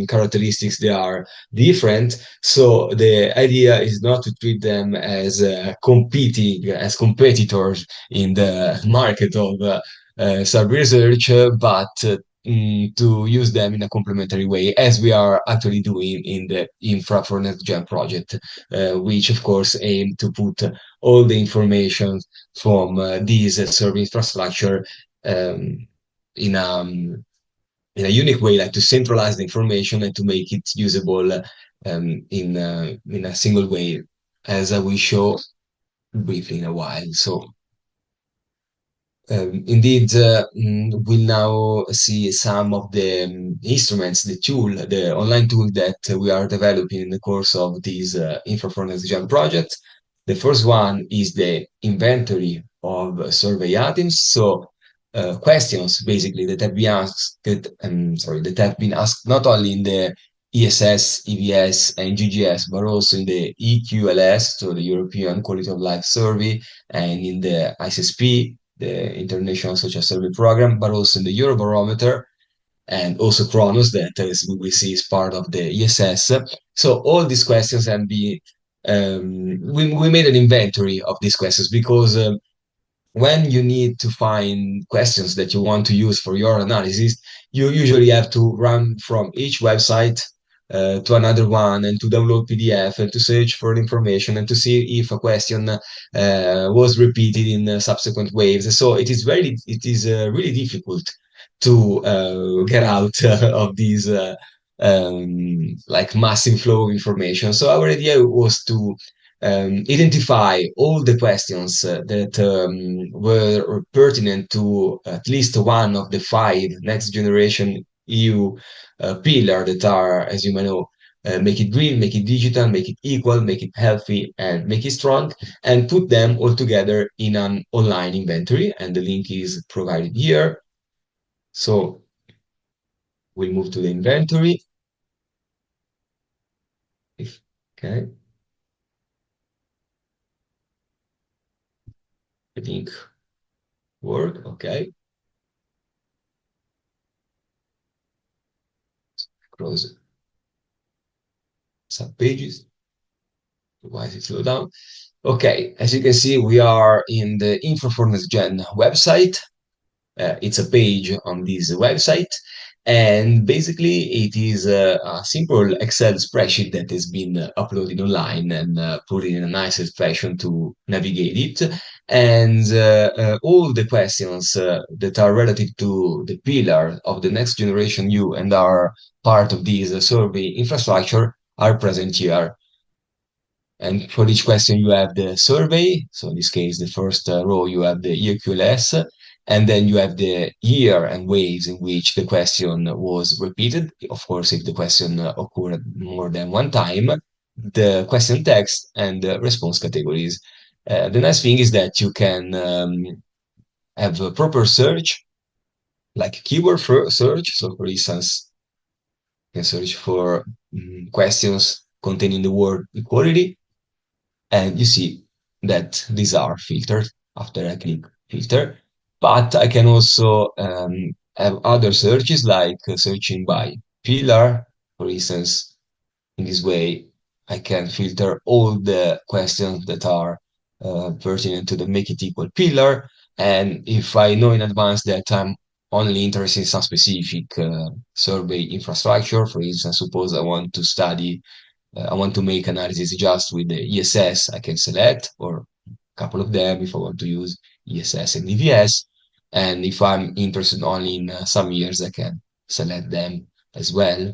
characteristics they are different. So the idea is not to treat them as competing, as competitors in the market of cyber research, but to use them in a complementary way, as we are actually doing in the Infra for Next Gen project, which of course aim to put all the information from this server infrastructure in a unique way, like to centralize the information and to make it usable in a single way, as I will show briefly in a while. So indeed, we'll now see some of the instruments, the online tool that we are developing in the course of this Infra for Next Gen project. The first one is the inventory of survey items. So questions basically that have been asked, that have been asked not only in the ESS, EVS, and GGS, but also in the EQLS, so the European Quality of Life Survey, and in the ISSP, the International Social Survey Program, but also in the Eurobarometer, and also Kronos, that as we will see is part of the ESS. So all these questions can be, we made an inventory of these questions, because when you need to find questions that you want to use for your analysis, you usually have to run from each website to another one, and to download PDF, and to search for information, and to see if a question was repeated in subsequent waves. So it is really difficult to get out of these like massive flow of information. So our idea was to identify all the questions that were pertinent to at least one of the 5 next generation EU pillars that are, as you may know, make it green, make it digital, make it equal, make it healthy, and make it strong, and put them all together in an online inventory. And the link is provided here. So we'll move to the inventory. Okay. I think work. Okay. Close some pages. Why is it slow down? Okay, as you can see, we are in the Info for Next Gen website. It's a page on this website, and basically it is a simple Excel spreadsheet that has been uploaded online and put in a nice fashion to navigate it. And all the questions that are relative to the pillar of the next generation U and are part of this survey infrastructure are present here. And for each question, you have the survey. So in this case, the first row, you have the EQLS, and then you have the year and waves in which the question was repeated. Of course, if the question occurred more than one time, the question text and the response categories. The nice thing is that you can have a proper search, like keyword search. So for instance, you can search for questions containing the word equality, and you see that these are filtered after I click filter. But I can also have other searches, like searching by pillar. For instance, in this way, I can filter all the questions that are pertinent to the make it equal pillar. And if I know in advance that I'm only interested in some specific survey infrastructure, for instance, suppose I want to study I want to make analysis just with the ESS, I can select, or a couple of them if I want to use ESS and EVS. And if I'm interested only in some years, I can select them as well.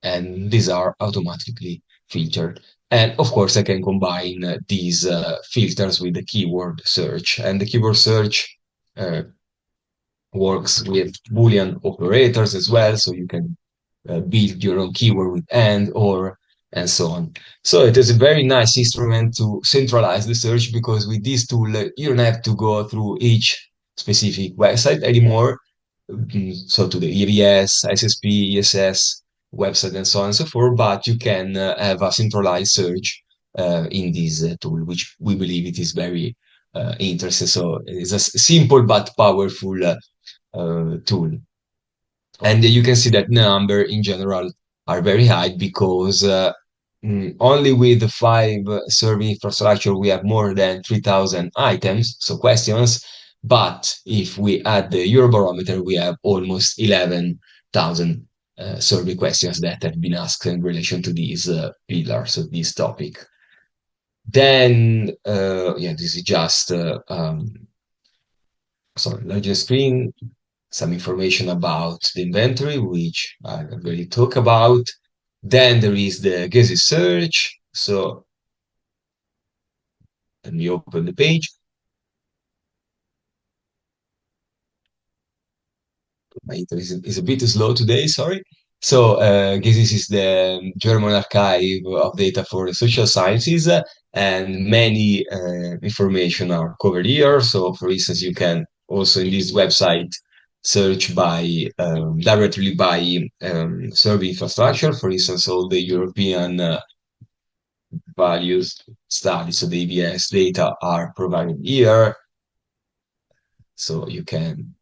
And these are automatically filtered. And of course, I can combine these filters with the keyword search. And the keyword search works with Boolean operators as well, so you can build your own keyword with and so on. So it is a very nice instrument to centralize the search, because with this tool, you don't have to go through each specific website anymore. So to the EVS, ISSP, ESS, website and so on and so forth, but you can have a centralized search in this tool, which we believe it is very interesting. So it's a simple but powerful tool. And you can see that the number in general are very high because only with the 5 survey infrastructure, we have more than 3,000 items, so questions. But if we add the Eurobarometer, we have almost 11,000 survey questions that have been asked in relation to these pillars of this topic. Then, this is just, larger screen, some information about the inventory, which I already talked about. Then there is the Gezi search. So let me open the page. My internet is a bit slow today, sorry. So Gezi is the German archive of data for the social sciences, and many information are covered here. So for instance, you can also in this website search by directly by survey infrastructure. For instance, all the European values studies, so the EVS data are provided here. So you can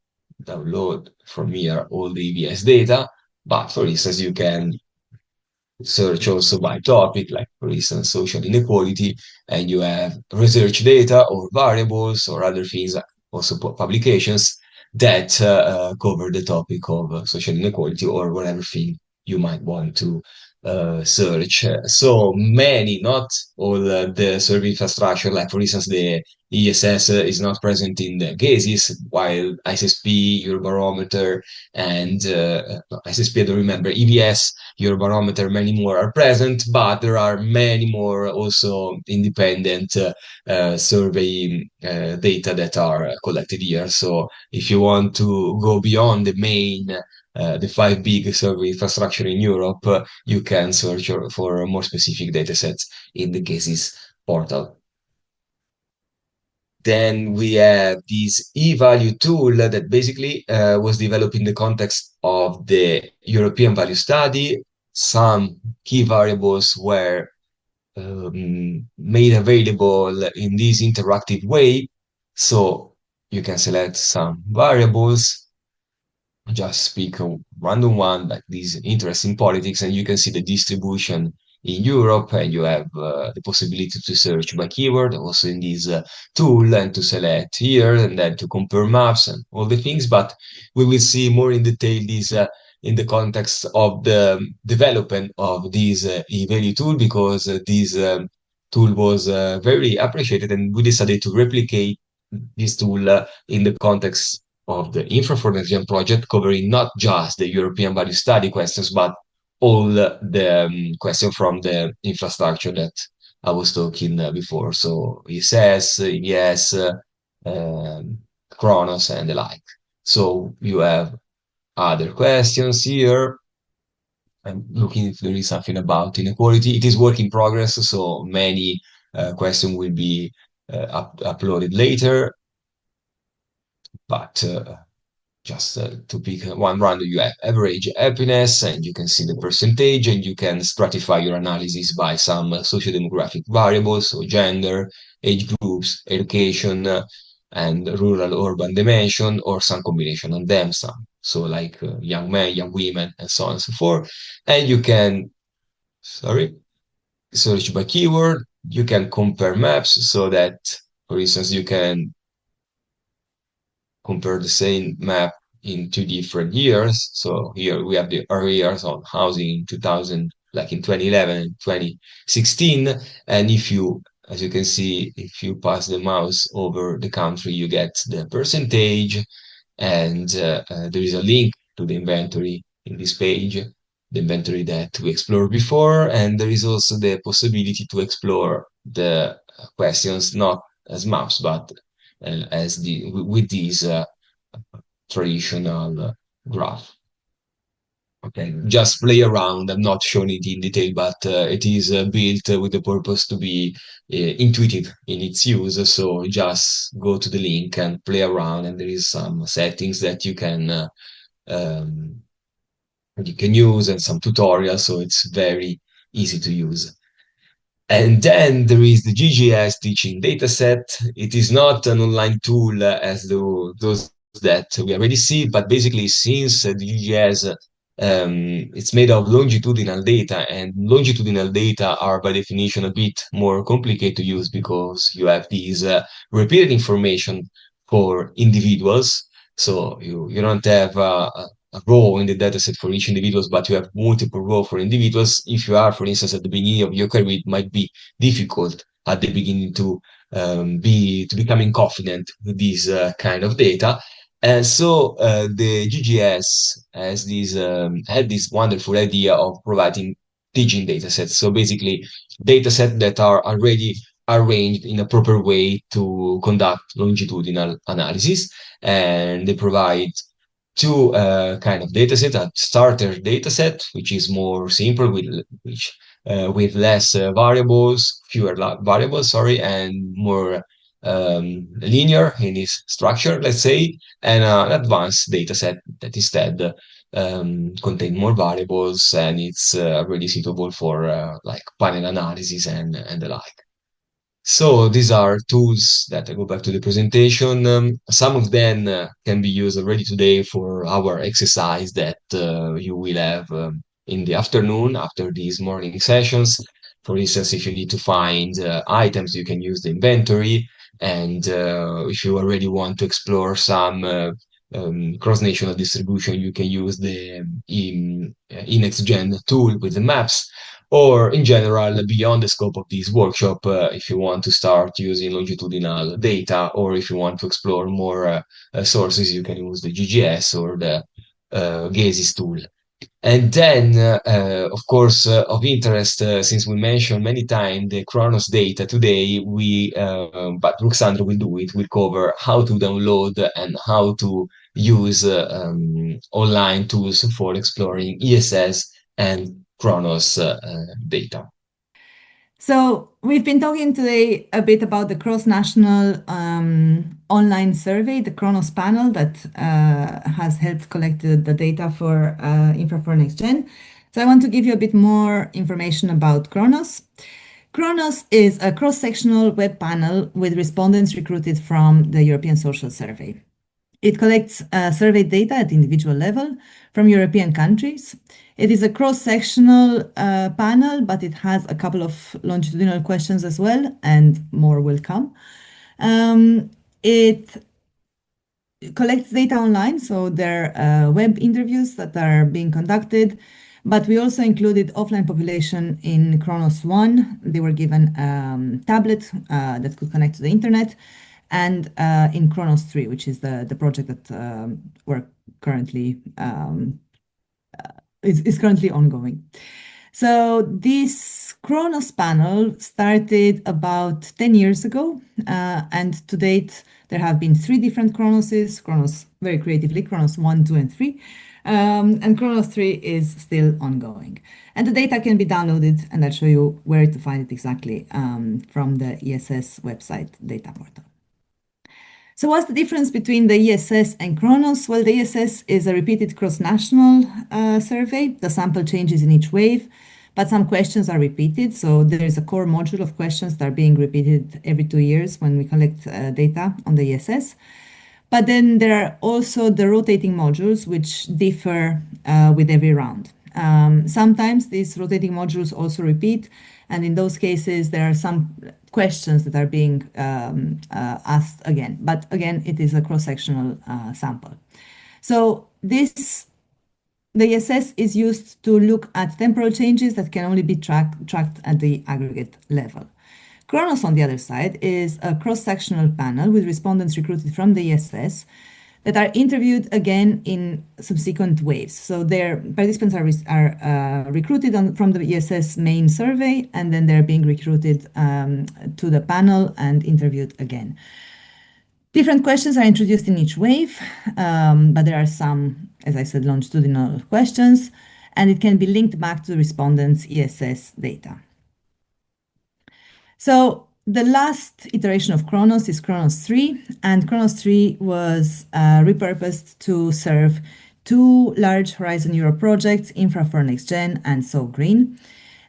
download from here all the EVS data, but for instance, you can search also by topic, like for instance, social inequality, and you have research data or variables or other things, also publications that cover the topic of social inequality or whatever thing you might want to search. So many, not all the survey infrastructure, like for instance, the ESS is not present in the GESIS, while ISSP, Eurobarometer, and ISSP, I don't remember, EVS, Eurobarometer, many more are present, but there are many more also independent survey data that are collected here. So if you want to go beyond the main the 5 big survey infrastructure in Europe, you can search for more specific data sets in the GESIS portal. Then we have this e-value tool that basically was developed in the context of the European value study. Some key variables were made available in this interactive way. So you can select some variables, just pick a random one, like these interest in politics, and you can see the distribution in Europe, and you have the possibility to search by keyword also in this tool, and to select here, and then to compare maps and all the things. But we will see more in detail this in the context of the development of this e-value tool, because this tool was very appreciated, and we decided to replicate this tool in the context of the Infra for Next Gen project, covering not just the European value study questions, but all the questions from the infrastructure that I was talking before. So ESS, EVS, Kronos, and the like. So you have other questions here. I'm looking if there is something about inequality. It is work in progress, so many questions will be uploaded later. But just to pick one random, you have average happiness, and you can see the percentage, and you can stratify your analysis by some socio-demographic variables, so gender, age groups, education, and rural-urban dimension, or some combination of them, some. So like young men, young women, and so on and so forth. And you can, search by keyword. You can compare maps, so that, for instance, you can compare the same map in 2 different years. So here we have the areas on housing in 2000, like in 2011 and 2016. And if you, as you can see, if you pass the mouse over the country, you get the percentage, and there is a link to the inventory in this page, the inventory that we explored before. And there is also the possibility to explore the questions not as maps, but as with this traditional graph. Okay, just play around. I'm not showing it in detail, but it is built with the purpose to be intuitive in its use. So just go to the link and play around, and there is some settings that you can you can use and some tutorials, so it's very easy to use. And then there is the GGS teaching dataset. It is not an online tool as those that we already see, but basically since the GGS it's made of longitudinal data, and longitudinal data are by definition a bit more complicated to use because you have these repeated information for individuals. So you don't have a row in the dataset for each individuals, but you have multiple rows for individuals. If you are, for instance, at the beginning of your career, it might be difficult at the beginning to becoming confident with this kind of data. And so the GGS has had this wonderful idea of providing teaching datasets. So basically, datasets that are already arranged in a proper way to conduct longitudinal analysis, and they provide two kind of dataset: a starter dataset, which is more simple with less variables, fewer variables, sorry, and more linear in its structure, let's say, and an advanced dataset that instead contain more variables, and it's really suitable for like panel analysis and the like. So these are tools that I go back to the presentation. Some of them can be used already today for our exercise that you will have in the afternoon after these morning sessions. For instance, if you need to find items, you can use the inventory. And if you already want to explore some cross-national distribution, you can use the InexGen tool with the maps. Or in general, beyond the scope of this workshop, if you want to start using longitudinal data, or if you want to explore more sources, you can use the GGS or the GESIS tool. And then, of course, of interest, since we mentioned many times the Chronos data today, but Ruxandra will do it, will cover how to download and how to use online tools for exploring ESS and Chronos data. So we've been talking today a bit about the cross-national online survey, the Chronos panel that has helped collect the data for Infra for Next Gen. So I want to give you a bit more information about Chronos. Chronos is a cross-sectional web panel with respondents recruited from the European Social Survey. It collects survey data at individual level from European countries. It is a cross-sectional panel, but it has a couple of longitudinal questions as well, and more will come. It collects data online, so there are web interviews that are being conducted, but we also included offline population in Chronos 1. They were given tablet that could connect to the internet, and in Chronos 3, which is the project that we're currently is currently ongoing. So this Chronos panel started about 10 years ago, and to date there have been 3 different Chronoses, Chronos very creatively, Chronos 1, 2, and 3, and Chronos 3 is still ongoing. And the data can be downloaded, and I'll show you where to find it exactly from the ESS website data portal. So what's the difference between the ESS and Chronos? Well, the ESS is a repeated cross-national survey. The sample changes in each wave, but some questions are repeated. So there is a core module of questions that are being repeated every 2 years when we collect data on the ESS. But then there are also the rotating modules, which differ with every round. Sometimes these rotating modules also repeat, and in those cases, there are some questions that are being asked again. But again, it is a cross-sectional sample. So the ESS is used to look at temporal changes that can only be tracked at the aggregate level. Chronos, on the other side, is a cross-sectional panel with respondents recruited from the ESS that are interviewed again in subsequent waves. So their participants are recruited from the ESS main survey, and then they're being recruited to the panel and interviewed again. Different questions are introduced in each wave, but there are some, as I said, longitudinal questions, and it can be linked back to the respondents' ESS data. So the last iteration of Chronos is Chronos 3, and Chronos 3 was repurposed to serve two large Horizon Europe projects, Infra for Next Gen and So Green.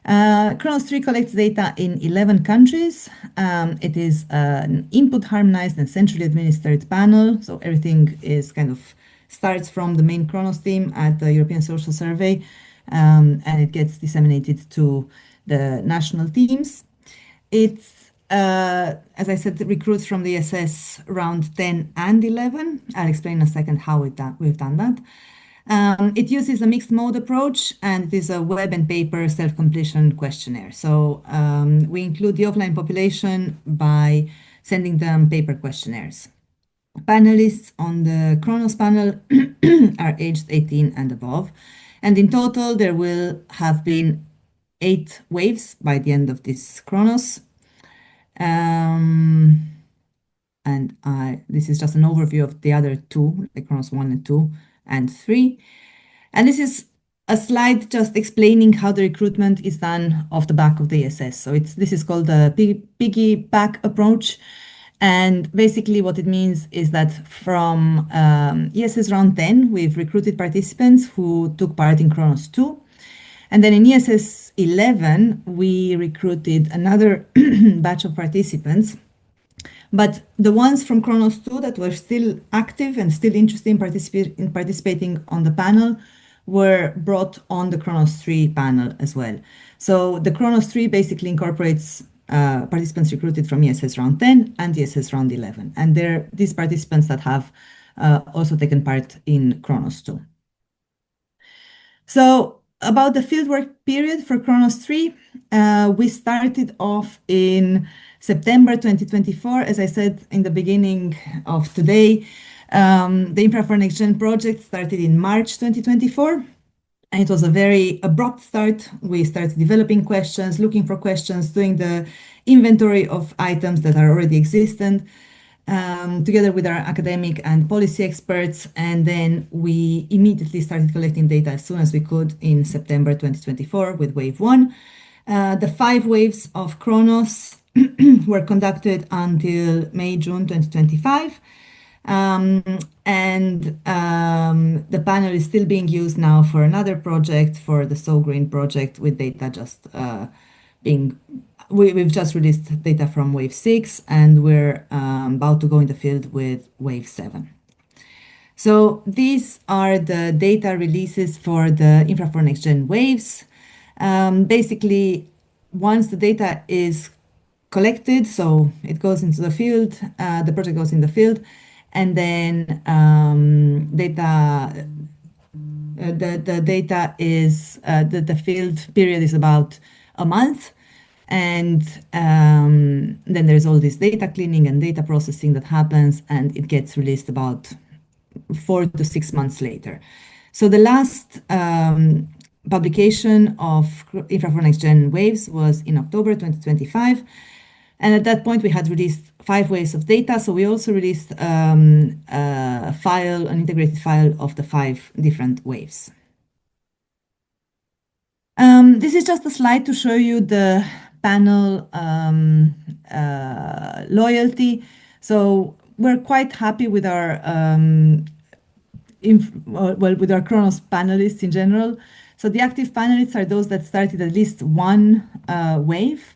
Kronos 3 collects data in 11 countries. It is an input harmonized and centrally administered panel. So everything is kind of starts from the main Kronos team at the European Social Survey, and it gets disseminated to the national teams. It's, as I said, recruits from the ESS round 10 and 11. I'll explain in a second how we've done that. It uses a mixed mode approach, and it is a web and paper self-completion questionnaire. So we include the offline population by sending them paper questionnaires. Panelists on the Kronos panel are aged 18 and above. And in total, there will have been 8 waves by the end of this Kronos. This is just an overview of the other 2, like Kronos 1 and 2 and 3. And this is a slide just explaining how the recruitment is done off the back of the ESS. So this is called the piggyback approach. And basically what it means is that from ESS round 10, we've recruited participants who took part in Kronos 2. And then in ESS 11, we recruited another batch of participants. But the ones from Kronos 2 that were still active and still interested in participating on the panel were brought on the Kronos 3 panel as well. So the Kronos 3 basically incorporates participants recruited from ESS round 10 and ESS round 11. And they're these participants that have also taken part in Kronos 2. So about the fieldwork period for Kronos 3, we started off in September 2024. As I said in the beginning of today, the Infra for Next Gen project started in March 2024. And it was a very abrupt start. We started developing questions, looking for questions, doing the inventory of items that are already existent, together with our academic and policy experts. And then we immediately started collecting data as soon as we could in September 2024 with wave 1. The 5 waves of Kronos were conducted until May, June 2025. The panel is still being used now for another project, for the So Green project, with data just we've just released data from wave 6, and we're about to go in the field with wave 7. So these are the data releases for the Infra for Next Gen waves. Basically, once the data is collected, so it goes into the field, the project goes in the field, and then the field period is about a month, and then there's all this data cleaning and data processing that happens, and it gets released about 4 to 6 months later. So the last publication of Infra for Next Gen waves was in October 2025. And at that point, we had released 5 waves of data. So we also released an integrated file of the 5 different waves. This is just a slide to show you the panel loyalty. So we're quite happy with our with our Kronos panelists in general. So the active panelists are those that started at least one wave.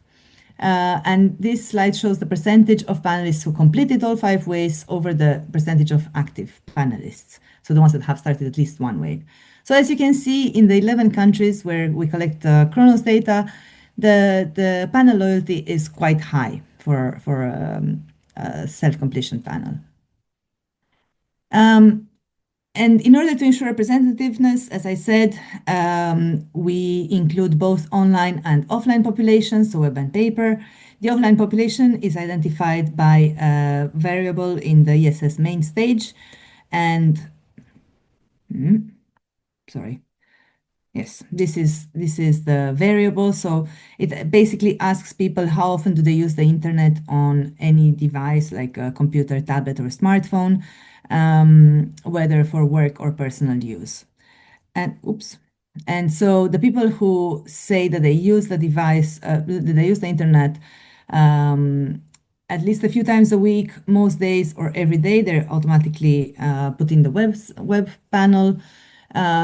And this slide shows the percentage of panelists who completed all 5 waves over the percentage of active panelists. So the ones that have started at least one wave. So as you can see, in the 11 countries where we collect Kronos data, the panel loyalty is quite high for a self-completion panel. And in order to ensure representativeness, as I said, we include both online and offline populations, so web and paper. The offline population is identified by a variable in the ESS main stage. And, sorry. Yes, this is the variable. So it basically asks people how often do they use the internet on any device, like a computer, tablet, or smartphone, whether for work or personal use. And so the people who say that they use the device, that they use the internet at least a few times a week, most days or every day, they're automatically put in the web panel.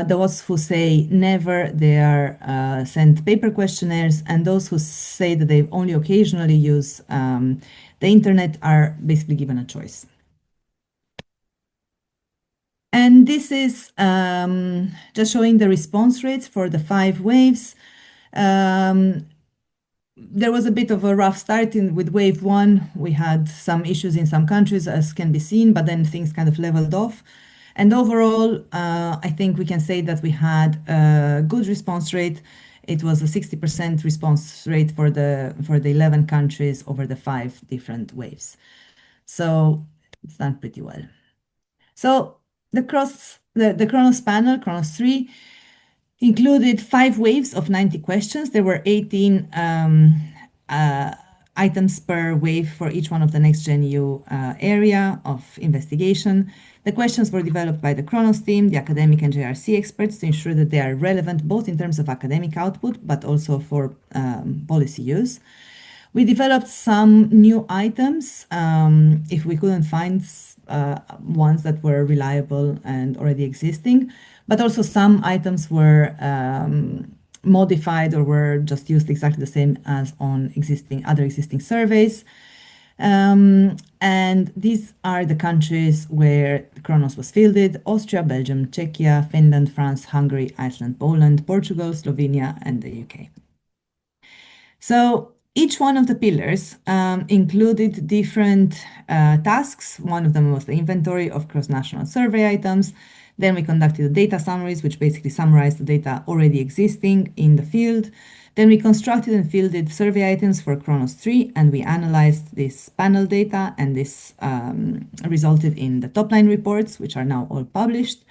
Those who say never, they are sent paper questionnaires, and those who say that they only occasionally use the internet are basically given a choice. And this is just showing the response rates for the 5 waves. There was a bit of a rough start with wave 1. We had some issues in some countries, as can be seen, but then things kind of leveled off. And overall, I think we can say that we had a good response rate. It was a 60% response rate for the 11 countries over the 5 different waves. So it's done pretty well. So the Kronos panel, Kronos 3, included 5 waves of 90 questions. There were 18 items per wave for each one of the NextGenEU area of investigation. The questions were developed by the Kronos team, the academic and JRC experts, to ensure that they are relevant both in terms of academic output, but also for policy use. We developed some new items if we couldn't find ones that were reliable and already existing, but also some items were modified or were just used exactly the same as on other existing surveys. And these are the countries where Kronos was fielded: Austria, Belgium, Czechia, Finland, France, Hungary, Iceland, Poland, Portugal, Slovenia, and the UK. So each one of the pillars included different tasks. One of them was the inventory of cross-national survey items. Then we conducted the data summaries, which basically summarized the data already existing in the field. Then we constructed and fielded survey items for Kronos 3, and we analyzed this panel data, and this resulted in the top-line reports, which are now all published.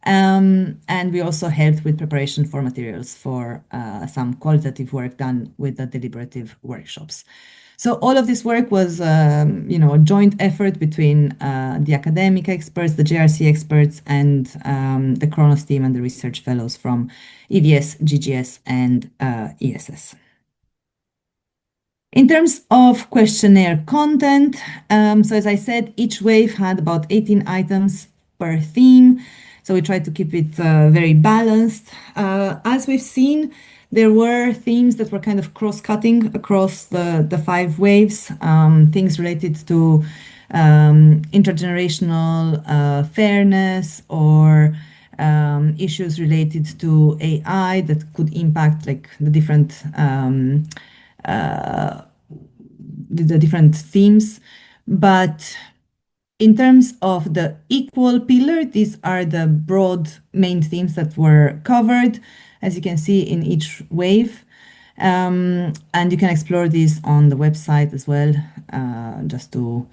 And we also helped with preparation for materials for some qualitative work done with the deliberative workshops. So all of this work was, a joint effort between the academic experts, the JRC experts, and the Kronos team and the research fellows from EVS, GGS, and ESS. In terms of questionnaire content, so as I said, each wave had about 18 items per theme. So we tried to keep it very balanced. As we've seen, there were themes that were kind of cross-cutting across the 5 waves, things related to intergenerational fairness, or issues related to AI that could impact like the different themes. But in terms of the equal pillar, these are the broad main themes that were covered, as you can see in each wave. And you can explore these on the website as well, just to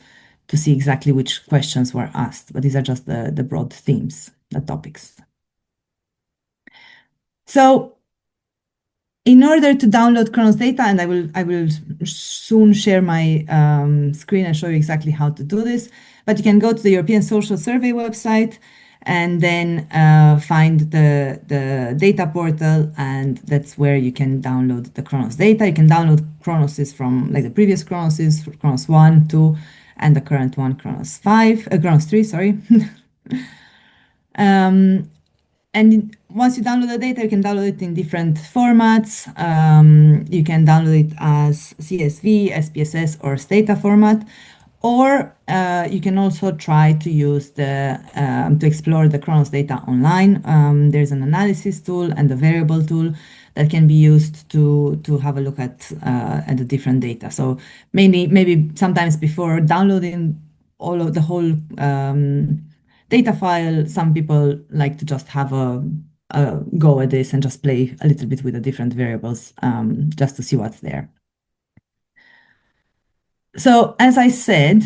see exactly which questions were asked. But these are just the broad themes, the topics. So in order to download Kronos data, and I will soon share my screen and show you exactly how to do this, but you can go to the European Social Survey website and then find the data portal, and that's where you can download the Kronos data. You can download Kronoses from like the previous Kronoses, Kronos 1, 2, and the current one, Kronos 3, sorry. And once you download the data, you can download it in different formats. You can download it as CSV, SPSS, or Stata format, or you can also try to use to explore the Kronos data online. There's an analysis tool and a variable tool that can be used to have a look at the different data. So maybe sometimes before downloading the whole data file, some people like to just have a go at this and just play a little bit with the different variables just to see what's there. So as I said,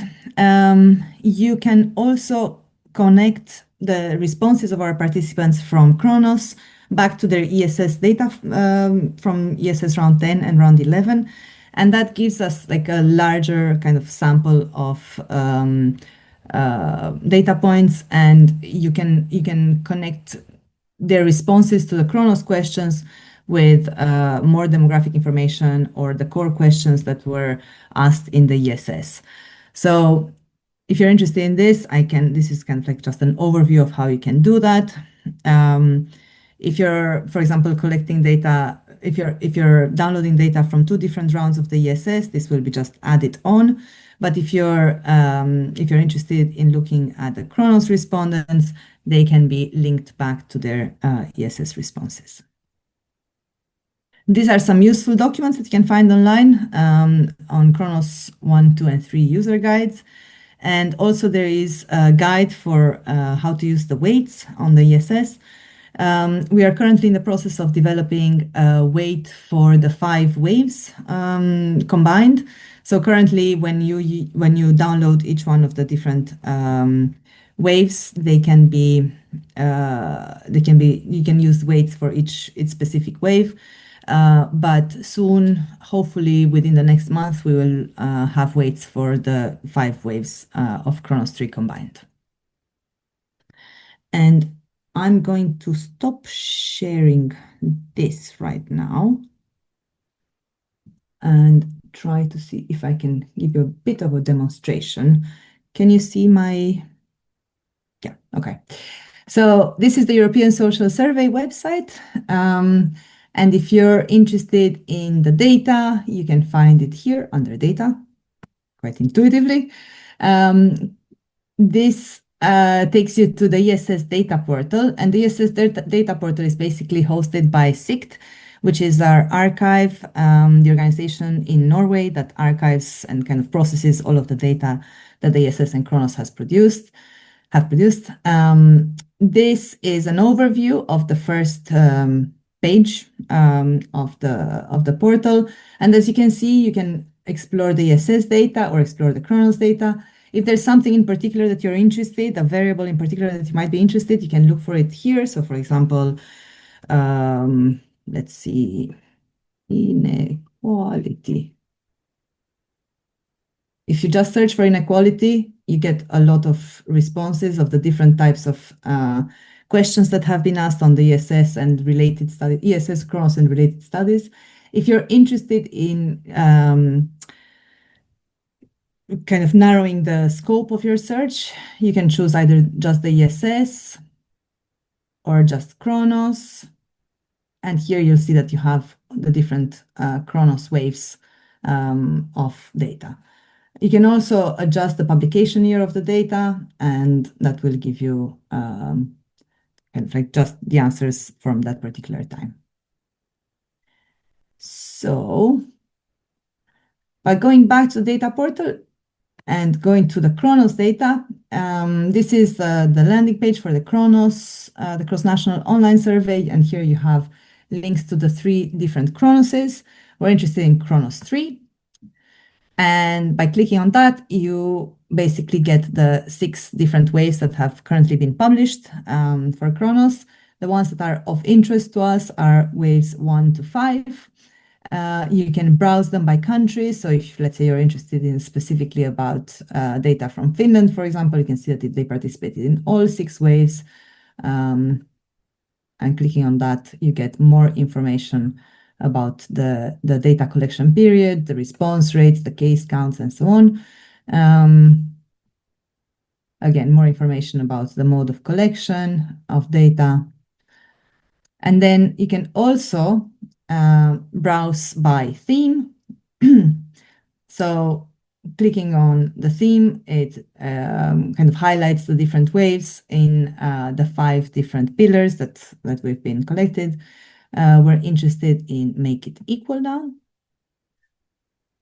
you can also connect the responses of our participants from Kronos back to their ESS data from ESS round 10 and round 11. And that gives us like a larger kind of sample of data points, and you can connect their responses to the Kronos questions with more demographic information or the core questions that were asked in the ESS. So if you're interested in this, this is kind of like just an overview of how you can do that. If you're, for example, collecting data, if you're downloading data from 2 different rounds of the ESS, this will be just added on. But if you're interested in looking at the Chronos respondents, they can be linked back to their ESS responses. These are some useful documents that you can find online on Chronos 1, 2, and 3 user guides. And also there is a guide for how to use the weights on the ESS. We are currently in the process of developing a weight for the 5 waves combined. So currently, when you download each one of the different waves, you can use weights for each specific wave. But soon, hopefully within the next month, we will have weights for the 5 waves of Chronos 3 combined. And I'm going to stop sharing this right now and try to see if I can give you a bit of a demonstration. Can you see my... Yeah, okay. So this is the European Social Survey website. And if you're interested in the data, you can find it here under data, quite intuitively. This takes you to the ESS data portal, and the ESS data portal is basically hosted by SICT, which is our archive, the organization in Norway that archives and kind of processes all of the data that the ESS and Chronos have produced. This is an overview of the first page of the portal, and as you can see, you can explore the ESS data or explore the Chronos data. If there's something in particular that you're interested, a variable in particular that you might be interested, you can look for it here. So for example, let's see, inequality. If you just search for inequality, you get a lot of responses of the different types of questions that have been asked on the ESS and related studies, ESS, Chronos, and related studies. If you're interested in kind of narrowing the scope of your search, you can choose either just the ESS or just Chronos. And here you'll see that you have the different Chronos waves of data. You can also adjust the publication year of the data, and that will give you kind of like just the answers from that particular time. So by going back to the data portal and going to the Chronos data, this is the landing page for the Chronos National Online Survey, and here you have links to the 3 different Chronoses. We're interested in Chronos 3. And by clicking on that, you basically get the 6 different waves that have currently been published for Chronos. The ones that are of interest to us are waves 1 to 5. You can browse them by country. So if, let's say, you're interested in specifically about data from Finland, for example, you can see that they participated in all 6 waves. And clicking on that, you get more information about the data collection period, the response rates, the case counts, and so on. Again, more information about the mode of collection of data. And then you can also browse by theme. So clicking on the theme, it kind of highlights the different waves in the 5 different pillars that we've been collected. We're interested in Make It Equal now.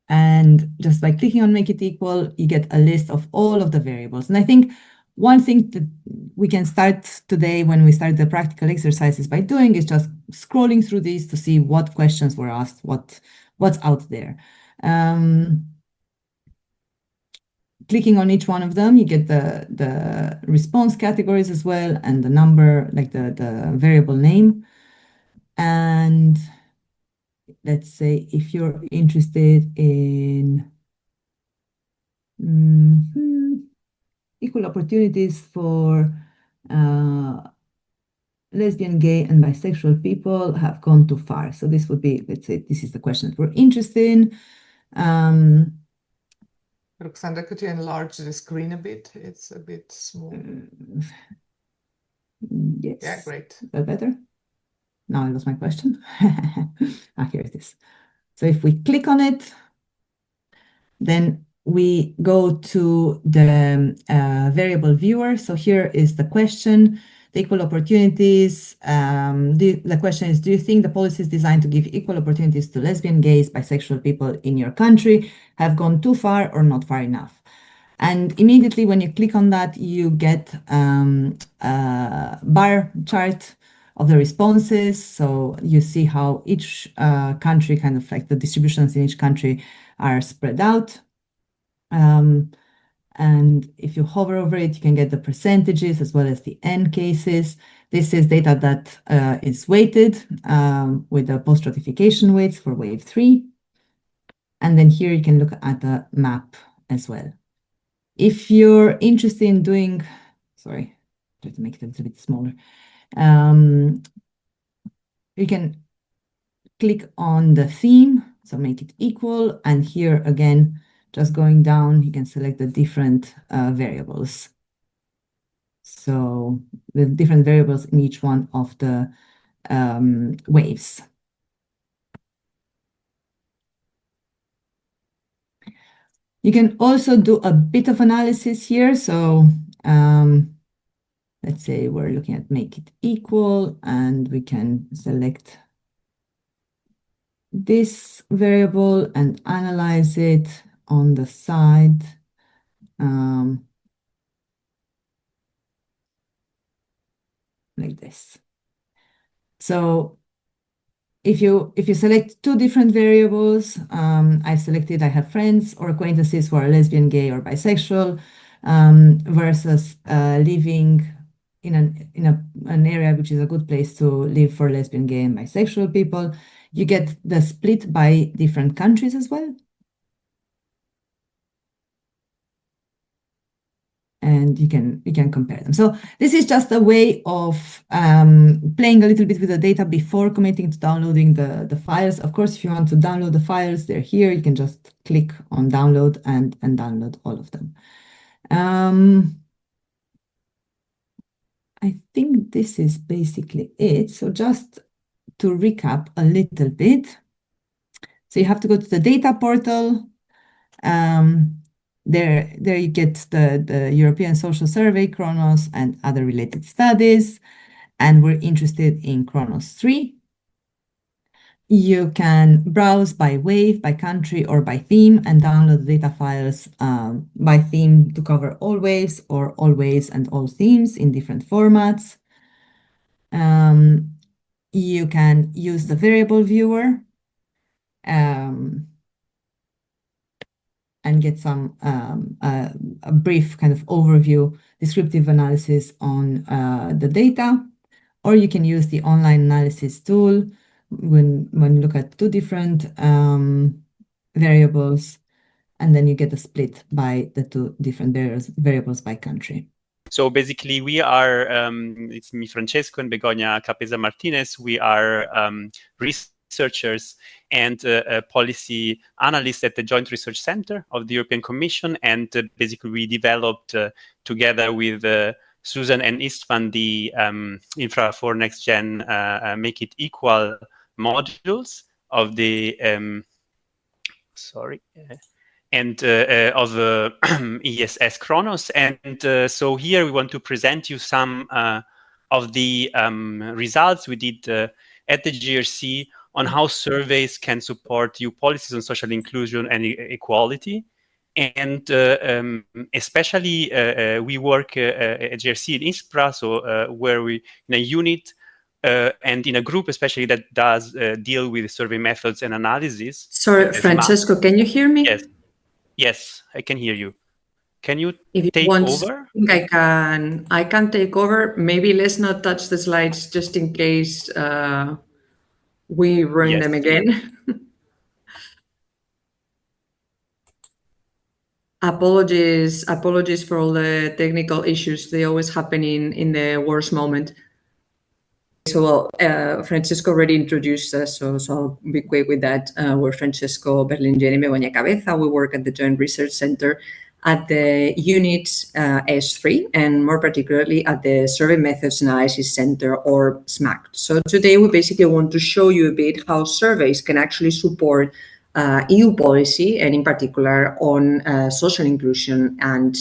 And just by clicking on Make It Equal, you get a list of all of the variables. And I think one thing that we can start today when we start the practical exercises by doing is just scrolling through these to see what questions were asked, what's out there. Clicking on each one of them, you get the response categories as well, and the number, like the variable name. And let's say if you're interested in equal opportunities for lesbian, gay, and bisexual people have gone too far. So this would be, let's say, this is the question that we're interested in. Ruxandra, could you enlarge the screen a bit? It's a bit small. Yes. Yeah, great. Is that better? Now I lost my question. Here it is. So if we click on it, then we go to the variable viewer. So here is the question, the equal opportunities. The question is, do you think the policies designed to give equal opportunities to lesbian, gays, bisexual people in your country have gone too far or not far enough? And immediately when you click on that, you get a bar chart of the responses. So you see how each country, kind of like the distributions in each country are spread out. And if you hover over it, you can get the percentages as well as the end cases. This is data that is weighted with the post-ratification weights for wave 3. And then here you can look at the map as well. If you're interested in doing, sorry, try to make it a little bit smaller. You can click on the theme, so make it equal. And here again, just going down, you can select the different variables. So the different variables in each one of the waves. You can also do a bit of analysis here. So let's say we're looking at make it equal, and we can select this variable and analyze it on the side. Like this. So if you select two different variables, I have friends or acquaintances who are lesbian, gay, or bisexual, versus living in an area which is a good place to live for lesbian, gay, and bisexual people. You get the split by different countries as well. And you can compare them. So this is just a way of playing a little bit with the data before committing to downloading the files. Of course, if you want to download the files, they're here. You can just click on download and download all of them. I think this is basically it. So just to recap a little bit. So you have to go to the data portal. There you get the European Social Survey, Chronos, and other related studies. And we're interested in Chronos 3. You can browse by wave, by country, or by theme, and download the data files by theme to cover all waves, or all waves and all themes in different formats. You can use the variable viewer and get some a brief kind of overview, descriptive analysis on the data, or you can use the online analysis tool when you look at two different variables, and then you get a split by the two different variables by country. So basically, we are, it's me, Francesco, and Begoña Capeza Martinez. We are researchers and policy analysts at the Joint Research Center of the European Commission. And basically, we developed together with Susan and István the Infra for Next Gen Make It Equal modules of the, and of ESS Chronos. And so here we want to present you some of the results we did at the GRC on how surveys can support EU policies on social inclusion and equality. And especially we work at GRC in ISPRA, so where we, in a unit and in a group especially that does deal with survey methods and analysis. Sorry, Francesco, can you hear me? Yes. Yes, I can hear you. Can you if take over? I can take over. Maybe let's not touch the slides just in case we ruin them again. Apologies for all the technical issues. They always happen in the worst moment. So Francesco already introduced us, so I'll be quick with that. We're Francesco Berlingieri and Begoña Capeza. We work at the Joint Research Center at the unit S3, and more particularly at the Survey Methods Analysis Center, or SMAC. So today we basically want to show you a bit how surveys can actually support EU policy, and in particular on social inclusion and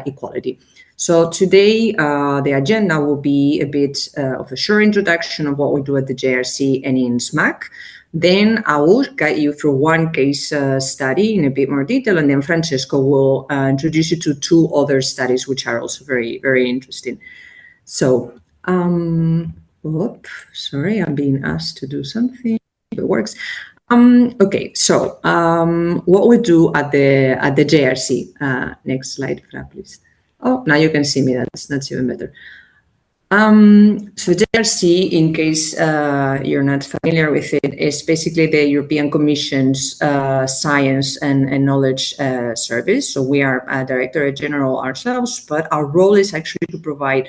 equality. So today the agenda will be a bit of a short introduction of what we do at the JRC and in SMAC. Then I will guide you through one case study in a bit more detail, and then Francesco will introduce you to two other studies which are also very, very interesting. So, sorry, I'm being asked to do something. If it works. Okay, so what we do at the JRC. Next slide, please. Oh, now you can see me. That's even better. So JRC, in case you're not familiar with it, is basically the European Commission's Science and Knowledge Service. So we are a Directorate General ourselves, but our role is actually to provide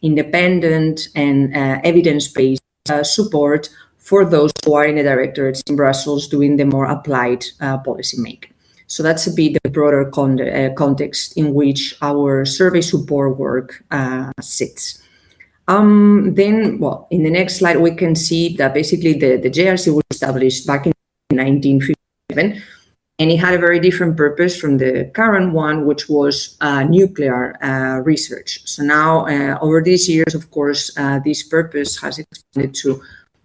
independent and evidence-based support for those who are in the directorates in Brussels doing the more applied policy making. So that's a bit the broader context in which our survey support work sits. Then, well, in the next slide, we can see that basically the JRC was established back in 1957, and it had a very different purpose from the current one, which was nuclear research. So now, over these years, of course, this purpose has expanded to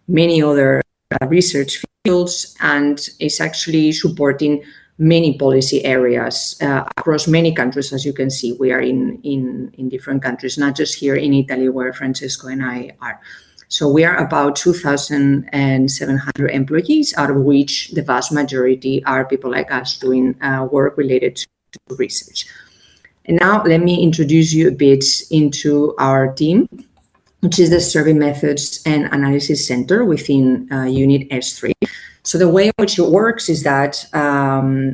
many other research fields, and is actually supporting many policy areas across many countries. As you can see, we are in different countries, not just here in Italy, where Francesco and I are. So we are about 2,700 employees, out of which the vast majority are people like us doing work related to research. And now let me introduce you a bit into our team, which is the Survey Methods and Analysis Center within Unit S3. So the way in which it works is that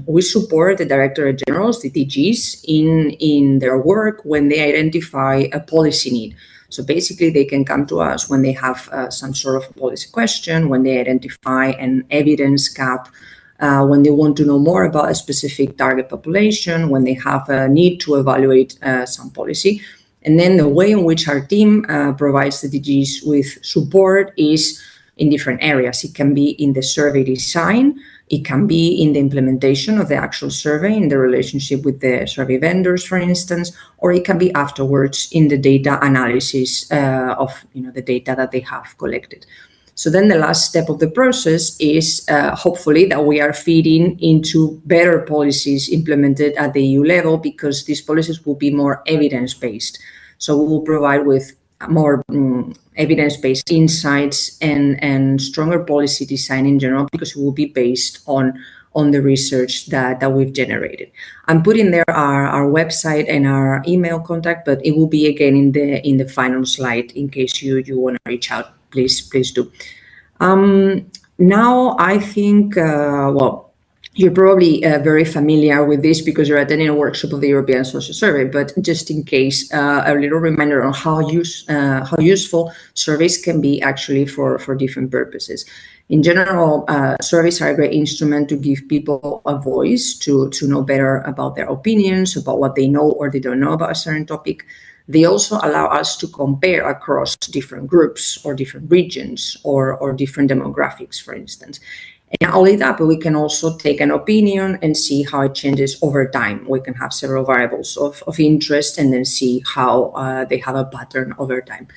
we support the Directorate Generals, the DGs, in their work when they identify a policy need. So basically, they can come to us when they have some sort of policy question, when they identify an evidence gap, when they want to know more about a specific target population, when they have a need to evaluate some policy. And then the way in which our team provides the DGs with support is in different areas. It can be in the survey design, it can be in the implementation of the actual survey, in the relationship with the survey vendors, for instance, or it can be afterwards in the data analysis of the data that they have collected. So then the last step of the process is hopefully that we are feeding into better policies implemented at the EU level, because these policies will be more evidence-based. So we will provide with more evidence-based insights and stronger policy design in general, because it will be based on the research that we've generated. I'm putting there our website and our email contact, but it will be again in the final slide in case you want to reach out. Please do. Now I think you're probably very familiar with this because you're attending a workshop of the European Social Survey, but just in case, a little reminder on how useful surveys can be actually for different purposes. In general, surveys are a great instrument to give people a voice to know better about their opinions, about what they know or they don't know about a certain topic. They also allow us to compare across different groups or different regions or different demographics, for instance. And not only that, but we can also take an opinion and see how it changes over time. We can have several variables of interest and then see how they have a pattern over time.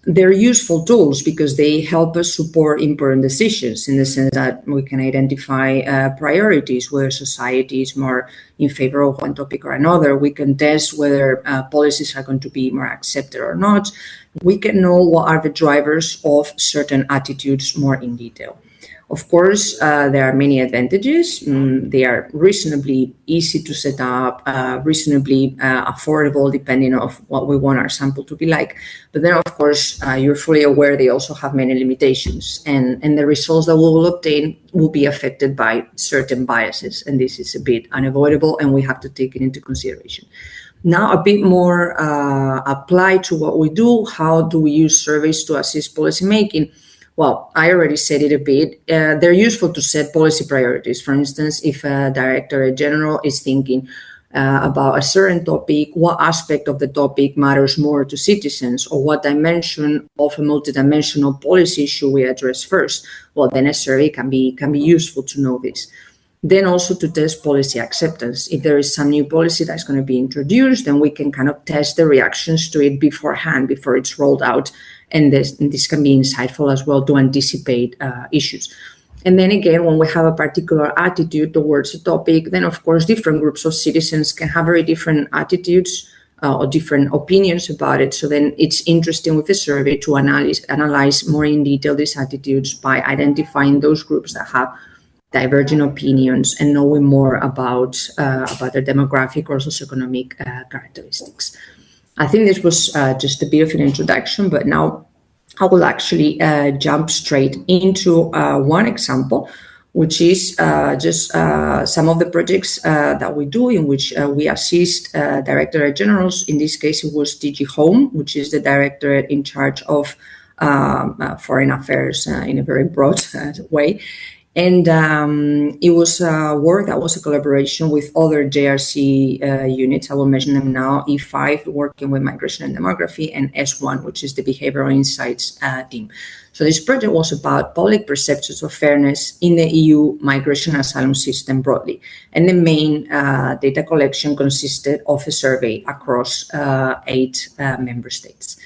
They're useful tools because they help us support important decisions, in the sense that we can identify priorities where society is more in favor of one topic or another. We can test whether policies are going to be more accepted or not. We can know what are the drivers of certain attitudes more in detail. Of course, there are many advantages. They are reasonably easy to set up, reasonably affordable, depending on what we want our sample to be like. But then, of course, you're fully aware they also have many limitations, and the results that we will obtain will be affected by certain biases. And this is a bit unavoidable, and we have to take it into consideration. Now, a bit more applied to what we do. How do we use surveys to assist policymaking? Well, I already said it a bit. They're useful to set policy priorities. For instance, if a Directorate General is thinking, about a certain topic, what aspect of the topic matters more to citizens, or what dimension of a multidimensional policy should we address first? Well, then a survey can be useful to know this. Then also to test policy acceptance. If there is some new policy that's going to be introduced, then we can kind of test the reactions to it beforehand, before it's rolled out. And this can be insightful as well to anticipate issues. And then again, when we have a particular attitude towards a topic, then of course different groups of citizens can have very different attitudes or different opinions about it. So then it's interesting with the survey to analyze more in detail these attitudes by identifying those groups that have divergent opinions and knowing more about their demographic or socioeconomic characteristics. I think this was just a bit of an introduction, but now I will actually jump straight into one example, which is just some of the projects that we do, in which we assist Directorate Generals. In this case, it was DG Home, which is the directorate in charge of foreign affairs in a very broad way. And it was work that was a collaboration with other JRC units. I will mention them now: E5, working with migration and demography, and S1, which is the behavioral insights team. So this project was about public perceptions of fairness in the EU migration asylum system broadly. And the main data collection consisted of a survey across 8 member states.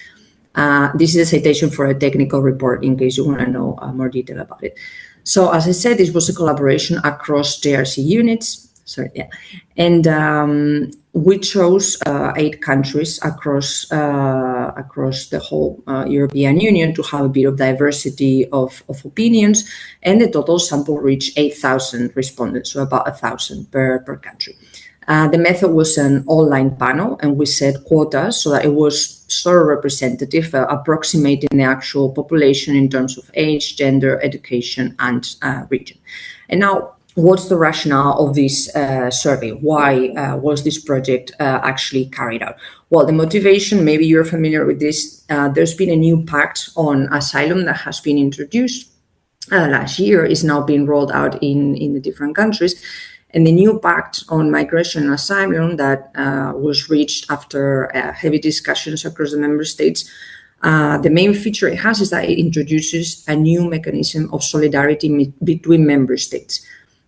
This is a citation for a technical report in case you want to know more detail about it. So as I said, this was a collaboration across JRC units. And we chose 8 countries across the whole European Union to have a bit of diversity of opinions, and the total sample reached 8,000 respondents, so about 1,000 per country. The method was an online panel, and we set quotas so that it was sort of representative, approximating the actual population in terms of age, gender, education, and region. And now, what's the rationale of this survey? Why was this project actually carried out? Well, the motivation, maybe you're familiar with this, there's been a new pact on asylum that has been introduced last year, is now being rolled out in the different countries. And the new pact on migration and asylum that was reached after heavy discussions across the member states, the main feature it has is that it introduces a new mechanism of solidarity between member states.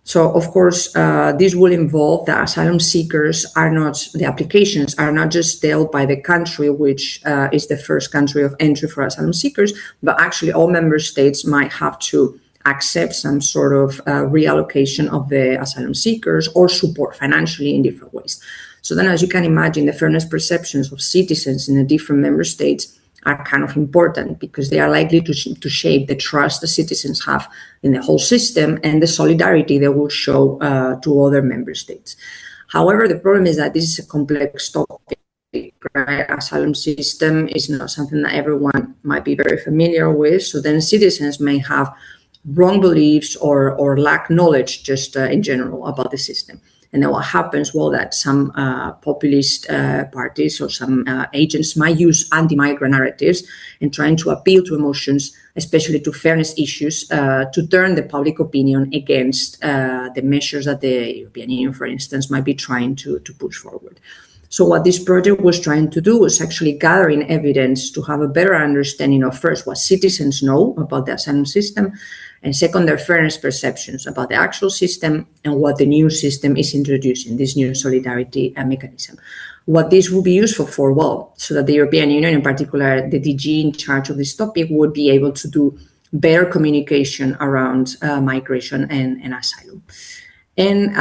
So, of course, this will involve that asylum seekers are not, the applications are not just dealt by the country, which is the first country of entry for asylum seekers, but actually all member states might have to accept some sort of reallocation of the asylum seekers or support financially in different ways. So then, as you can imagine, the fairness perceptions of citizens in the different member states are kind of important, because they are likely to shape the trust the citizens have in the whole system and the solidarity they will show to other member states. However, the problem is that this is a complex topic. Right? Asylum system is not something that everyone might be very familiar with. So then citizens may have wrong beliefs or lack knowledge just in general about the system. And then what happens, well, that some populist parties or some agents might use anti-migrant narratives and trying to appeal to emotions, especially to fairness issues, to turn the public opinion against the measures that the European Union, for instance, might be trying to push forward. So what this project was trying to do was actually gathering evidence to have a better understanding of, first, what citizens know about the asylum system, and second, their fairness perceptions about the actual system and what the new system is introducing, this new solidarity mechanism. What this will be useful for, well, so that the European Union, in particular the DG in charge of this topic, would be able to do better communication around migration and asylum. And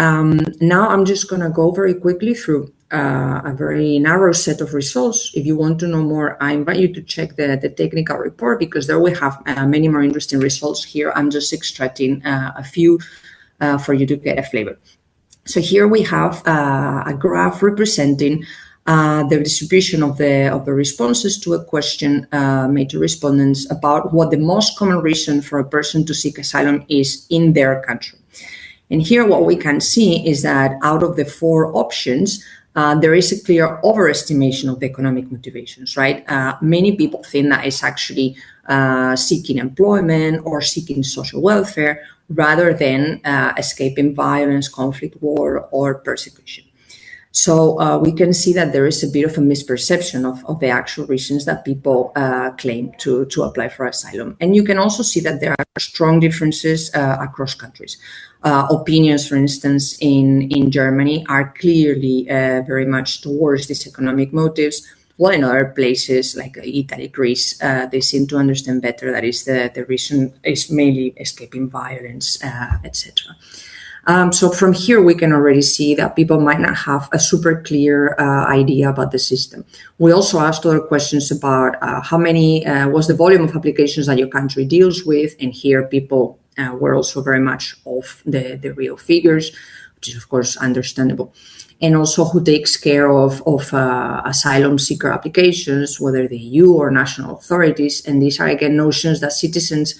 now I'm just going to go very quickly through a very narrow set of results. If you want to know more, I invite you to check the technical report, because there we have many more interesting results. Here I'm just extracting a few for you to get a flavor. So here we have a graph representing the distribution of the responses to a question made to respondents about what the most common reason for a person to seek asylum is in their country. And here what we can see is that out of the 4 options, there is a clear overestimation of the economic motivations, right? Many people think that it's actually seeking employment or seeking social welfare rather than escaping violence, conflict, war, or persecution. So we can see that there is a bit of a misperception of the actual reasons that people claim to apply for asylum. And you can also see that there are strong differences across countries. Opinions, for instance, in Germany are clearly very much towards these economic motives, while in other places like Italy, Greece, they seem to understand better that is the reason is mainly escaping violence, etc. So from here, we can already see that people might not have a super clear idea about the system. We also asked other questions about how many was the volume of applications that your country deals with. And here people were also very much off the real figures, which is of course understandable. And also who takes care of asylum seeker applications, whether the EU or national authorities. And these are again notions that citizens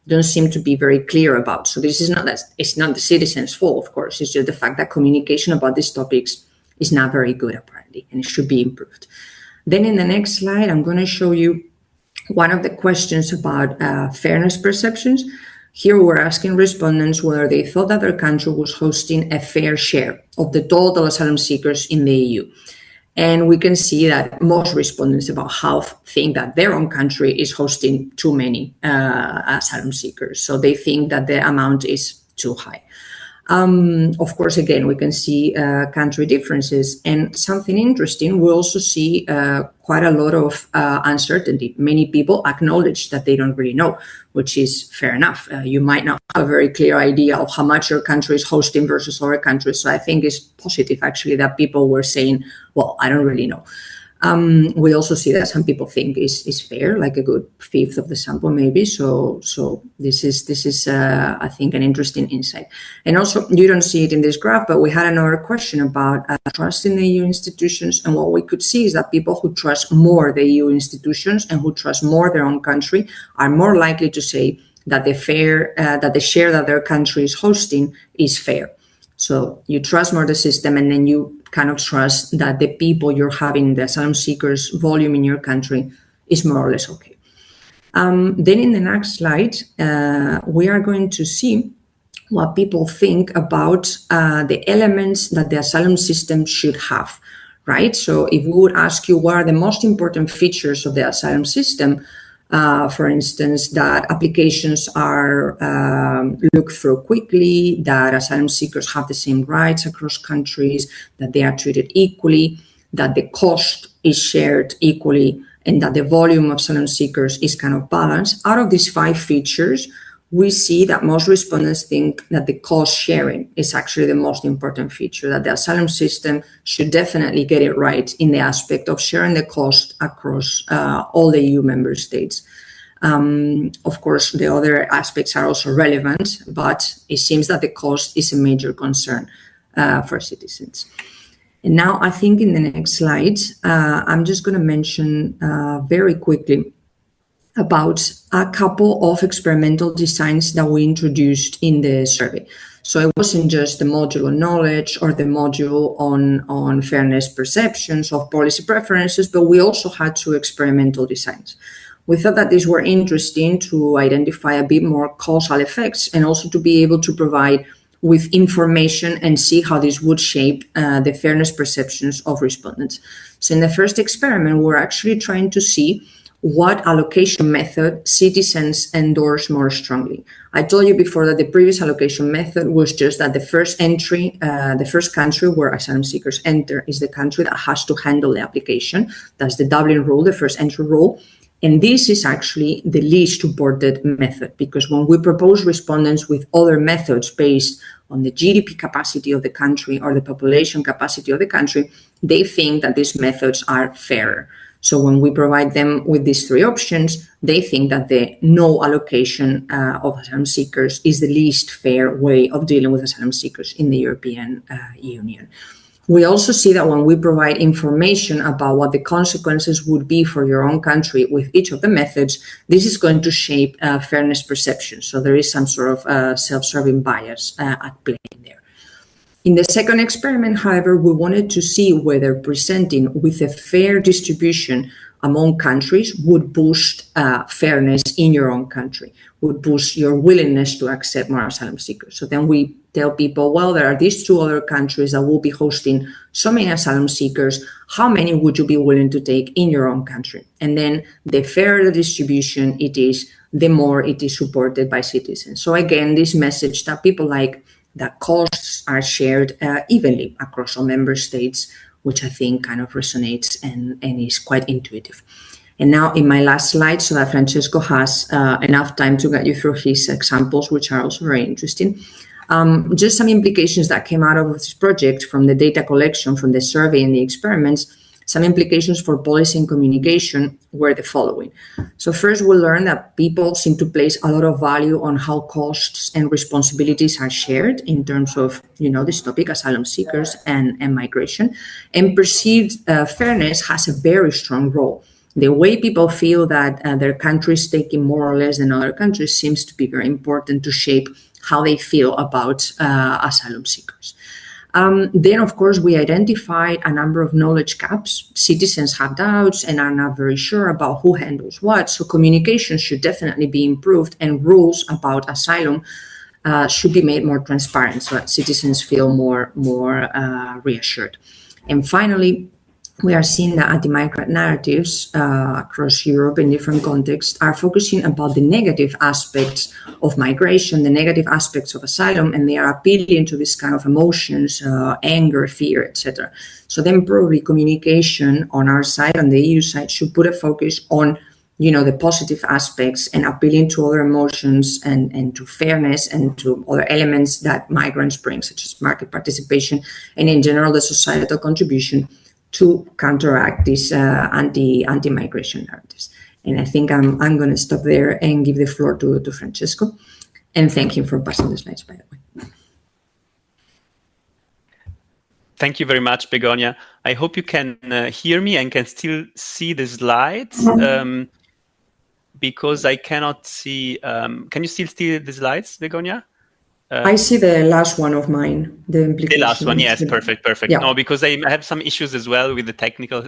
don't seem to be very clear about. So this is not that it's not the citizens' fault, of course. It's just the fact that communication about these topics is not very good, apparently, and it should be improved. Then in the next slide, I'm going to show you one of the questions about fairness perceptions. Here we're asking respondents whether they thought that their country was hosting a fair share of the total asylum seekers in the EU. And we can see that most respondents, about half, think that their own country is hosting too many asylum seekers. So they think that the amount is too high. Of course, again, we can see country differences. And something interesting, we also see quite a lot of uncertainty. Many people acknowledge that they don't really know, which is fair enough. You might not have a very clear idea of how much your country is hosting versus other countries. So I think it's positive, actually, that people were saying, well, I don't really know. We also see that some people think is fair, like a good fifth of the sample, maybe. So this is I think an interesting insight. And also, you don't see it in this graph, but we had another question about trust in the EU institutions. And what we could see is that people who trust more the EU institutions and who trust more their own country are more likely to say that the share that their country is hosting is fair. So you trust more the system, and then you kind of trust that the people you're having, the asylum seekers volume in your country, is more or less okay. Then in the next slide, we are going to see what people think about the elements that the asylum system should have, right? So if we would ask you what are the most important features of the asylum system, for instance, that applications are looked through quickly, that asylum seekers have the same rights across countries, that they are treated equally, that the cost is shared equally, and that the volume of asylum seekers is kind of balanced. Out of these 5 features, we see that most respondents think that the cost sharing is actually the most important feature, that the asylum system should definitely get it right in the aspect of sharing the cost across all the EU member states. Of course, the other aspects are also relevant, but it seems that the cost is a major concern for citizens. And now I think in the next slide, I'm just going to mention very quickly about a couple of experimental designs that we introduced in the survey. So it wasn't just the module on knowledge or the module on fairness perceptions of policy preferences, but we also had 2 experimental designs. We thought that these were interesting to identify a bit more causal effects and also to be able to provide with information and see how this would shape the fairness perceptions of respondents. So in the first experiment, we're actually trying to see what allocation method citizens endorse more strongly. I told you before that the previous allocation method was just that the first entry, the first country where asylum seekers enter is the country that has to handle the application. That's the Dublin rule, the first entry rule. And this is actually the least supported method, because when we propose respondents with other methods based on the GDP capacity of the country or the population capacity of the country, they think that these methods are fairer. So when we provide them with these 3 options, they think that the no allocation of asylum seekers is the least fair way of dealing with asylum seekers in the European Union. We also see that when we provide information about what the consequences would be for your own country with each of the methods, this is going to shape fairness perception. So there is some sort of self-serving bias at play there. In the second experiment, however, we wanted to see whether presenting with a fair distribution among countries would boost fairness in your own country, would boost your willingness to accept more asylum seekers. So then we tell people, well, there are these 2 other countries that will be hosting so many asylum seekers. How many would you be willing to take in your own country? And then the fairer the distribution it is, the more it is supported by citizens. So again, this message that people like, that costs are shared evenly across all member states, which I think kind of resonates and is quite intuitive. And now in my last slide, so that Francesco has enough time to get you through his examples, which are also very interesting. Just some implications that came out of this project from the data collection, from the survey and the experiments. Some implications for policy and communication were the following. So first, we learned that people seem to place a lot of value on how costs and responsibilities are shared in terms of, this topic, asylum seekers and migration. And perceived fairness has a very strong role. The way people feel that their country is taking more or less than other countries seems to be very important to shape how they feel about asylum seekers. Then, of course, we identified a number of knowledge gaps. Citizens have doubts and are not very sure about who handles what. So communication should definitely be improved, and rules about asylum should be made more transparent so that citizens feel more reassured. And finally, we are seeing that anti-migrant narratives across Europe in different contexts are focusing about the negative aspects of migration, the negative aspects of asylum, and they are appealing to this kind of emotions, anger, fear, etc. So then probably communication on our side, on the EU side, should put a focus on the positive aspects and appealing to other emotions and to fairness and to other elements that migrants bring, such as market participation and in general the societal contribution to counteract these anti-migration narratives. And I think I'm going to stop there and give the floor to Francesco, and thank him for passing the slides, by the way. Thank you very much, Begonia. I hope you can hear me and can still see the slides, because I cannot see. Can you still see the slides, Begonia? I see the last one of mine, the implication. The last one, yes, perfect. Yeah. No, because I have some issues as well with the technical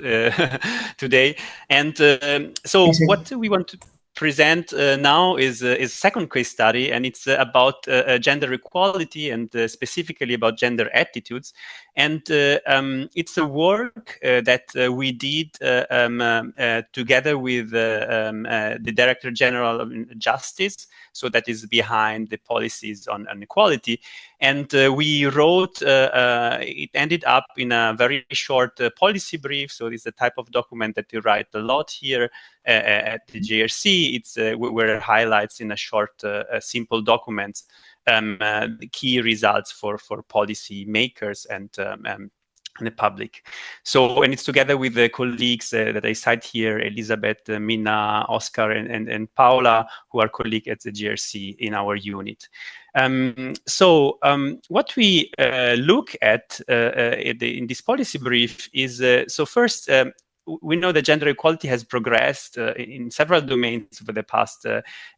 today. And so exactly. What we want to present now is second case study, and it's about gender equality and specifically about gender attitudes. And it's a work that we did together with the Director General of Justice, so that is behind the policies on equality. And we wrote, it ended up in a very short policy brief. So it's the type of document that you write a lot here at the JRC. It's where it highlights in a short, simple document the key results for policy makers and the public. So, and it's together with the colleagues that I cite here, Elizabeth, Mina, Oscar, and Paula, who are colleagues at the GRC in our unit. What we look at in this policy brief is, so first, we know that gender equality has progressed in several domains over the past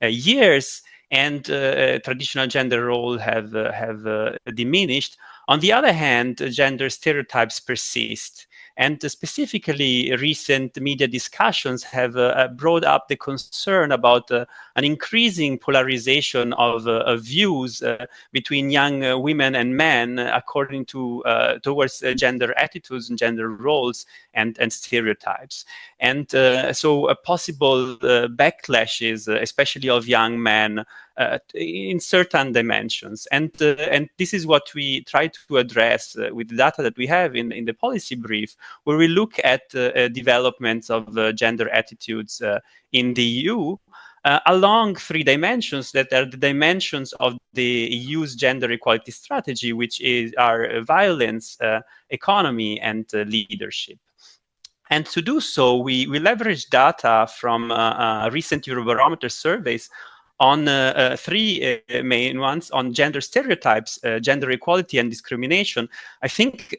years, and traditional gender roles have diminished. On the other hand, gender stereotypes persist. And specifically, recent media discussions have brought up the concern about an increasing polarization of views between young women and men according to towards gender attitudes and gender roles and stereotypes. And so a possible backlashes, especially of young men, in certain dimensions. And this is what we try to address with the data that we have in the policy brief, where we look at developments of gender attitudes in the EU along three dimensions that are the dimensions of the EU's gender equality strategy, which are violence, economy, and leadership. And to do so, we leverage data from recent Eurobarometer surveys on three main ones, on gender stereotypes, gender equality, and discrimination. I think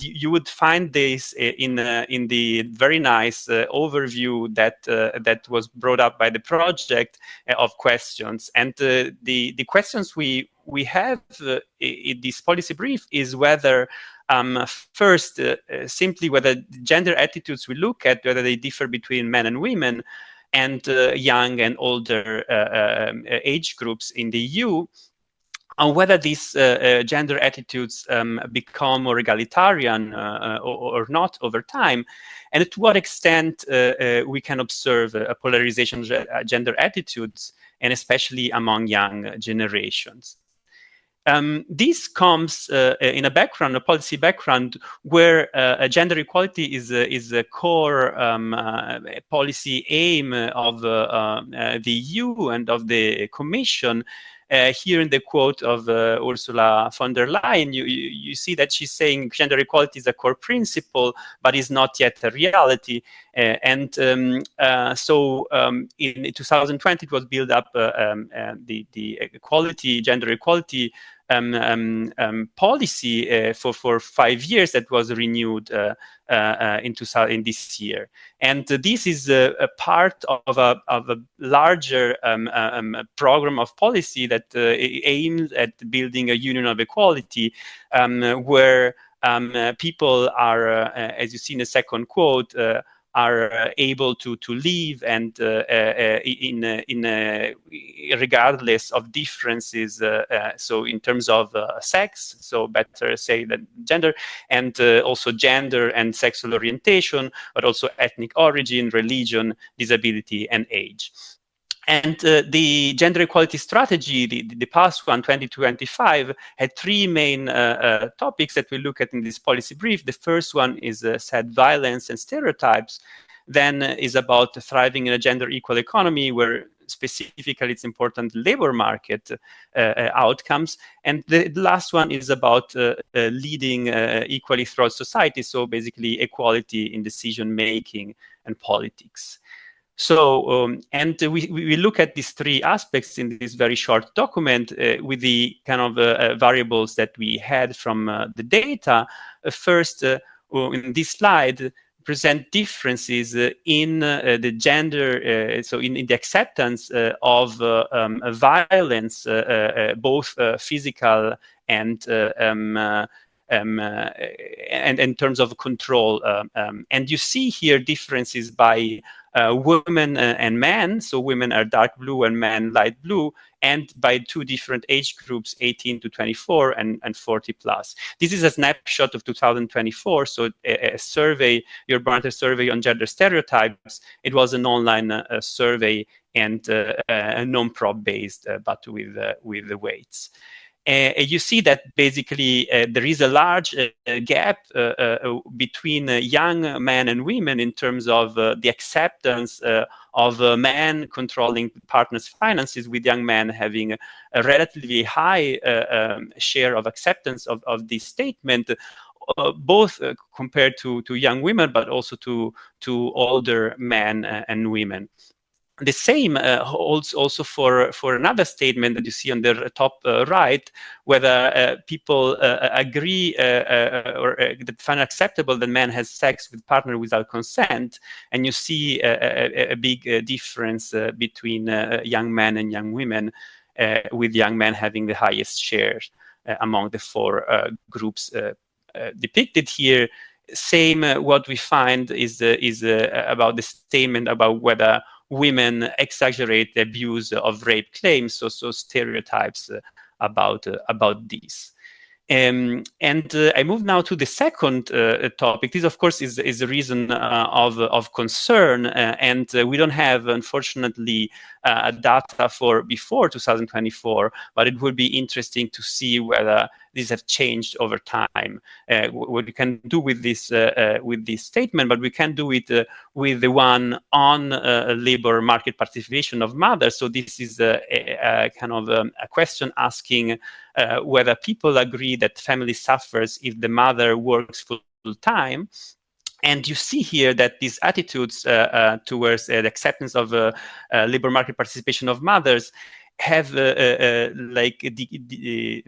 you would find this in the very nice overview that was brought up by the project of questions. And the questions we have in this policy brief is whether first, simply whether gender attitudes we look at, whether they differ between men and women, and young and older age groups in the EU, on whether these gender attitudes become more egalitarian or not over time, and to what extent we can observe a polarization of gender attitudes, and especially among young generations. This comes in a background, a policy background, where gender equality is a core policy aim of the EU and of the Commission. Here in the quote of Ursula von der Leyen, you see that she's saying gender equality is a core principle, but is not yet a reality. So in 2020, it was built up the equality, gender equality policy for 5 years that was renewed in this year. And this is a part of a larger program of policy that aims at building a union of equality, where people are, as you see in the second quote, are able to live and regardless of differences. So in terms of sex, so better say that gender, and also gender and sexual orientation, but also ethnic origin, religion, disability, and age. And the gender equality strategy, the past one, 2025, had 3 main topics that we look at in this policy brief. The first one is said violence and stereotypes. Then is about thriving in a gender equal economy, where specifically it's important labor market outcomes. And the last one is about leading equally throughout society. So basically equality in decision making and politics. So, and we look at these 3 aspects in this very short document with the kind of variables that we had from the data. First, in this slide, present differences in the gender, so in the acceptance of violence, both physical and in terms of control. And you see here differences by women and men. So women are dark blue and men light blue, and by 2 different age groups, 18 to 24 and 40 plus. This is a snapshot of 2024. So a survey, your Barter survey on gender stereotypes. It was an online survey and non-prop based, but with the weights. You see that basically there is a large gap between young men and women in terms of the acceptance of men controlling partners' finances, with young men having a relatively high share of acceptance of this statement, both compared to young women, but also to older men and women. The same holds also for another statement that you see on the top right, whether people agree or that find acceptable that man has sex with partner without consent, and you see a big difference between young men and young women, with young men having the highest shares among the 4 groups depicted here. Same, what we find is about the statement about whether women exaggerate the abuse of rape claims, so stereotypes about these. And I move now to the second topic. This, of course, is a reason of concern, and we don't have, unfortunately, data for before 2024, but it would be interesting to see whether these have changed over time. What we can do with this statement, but we can do it with the one on labor market participation of mothers. So this is a kind of a question asking whether people agree that family suffers if the mother works full time. And you see here that these attitudes towards the acceptance of labor market participation of mothers have like the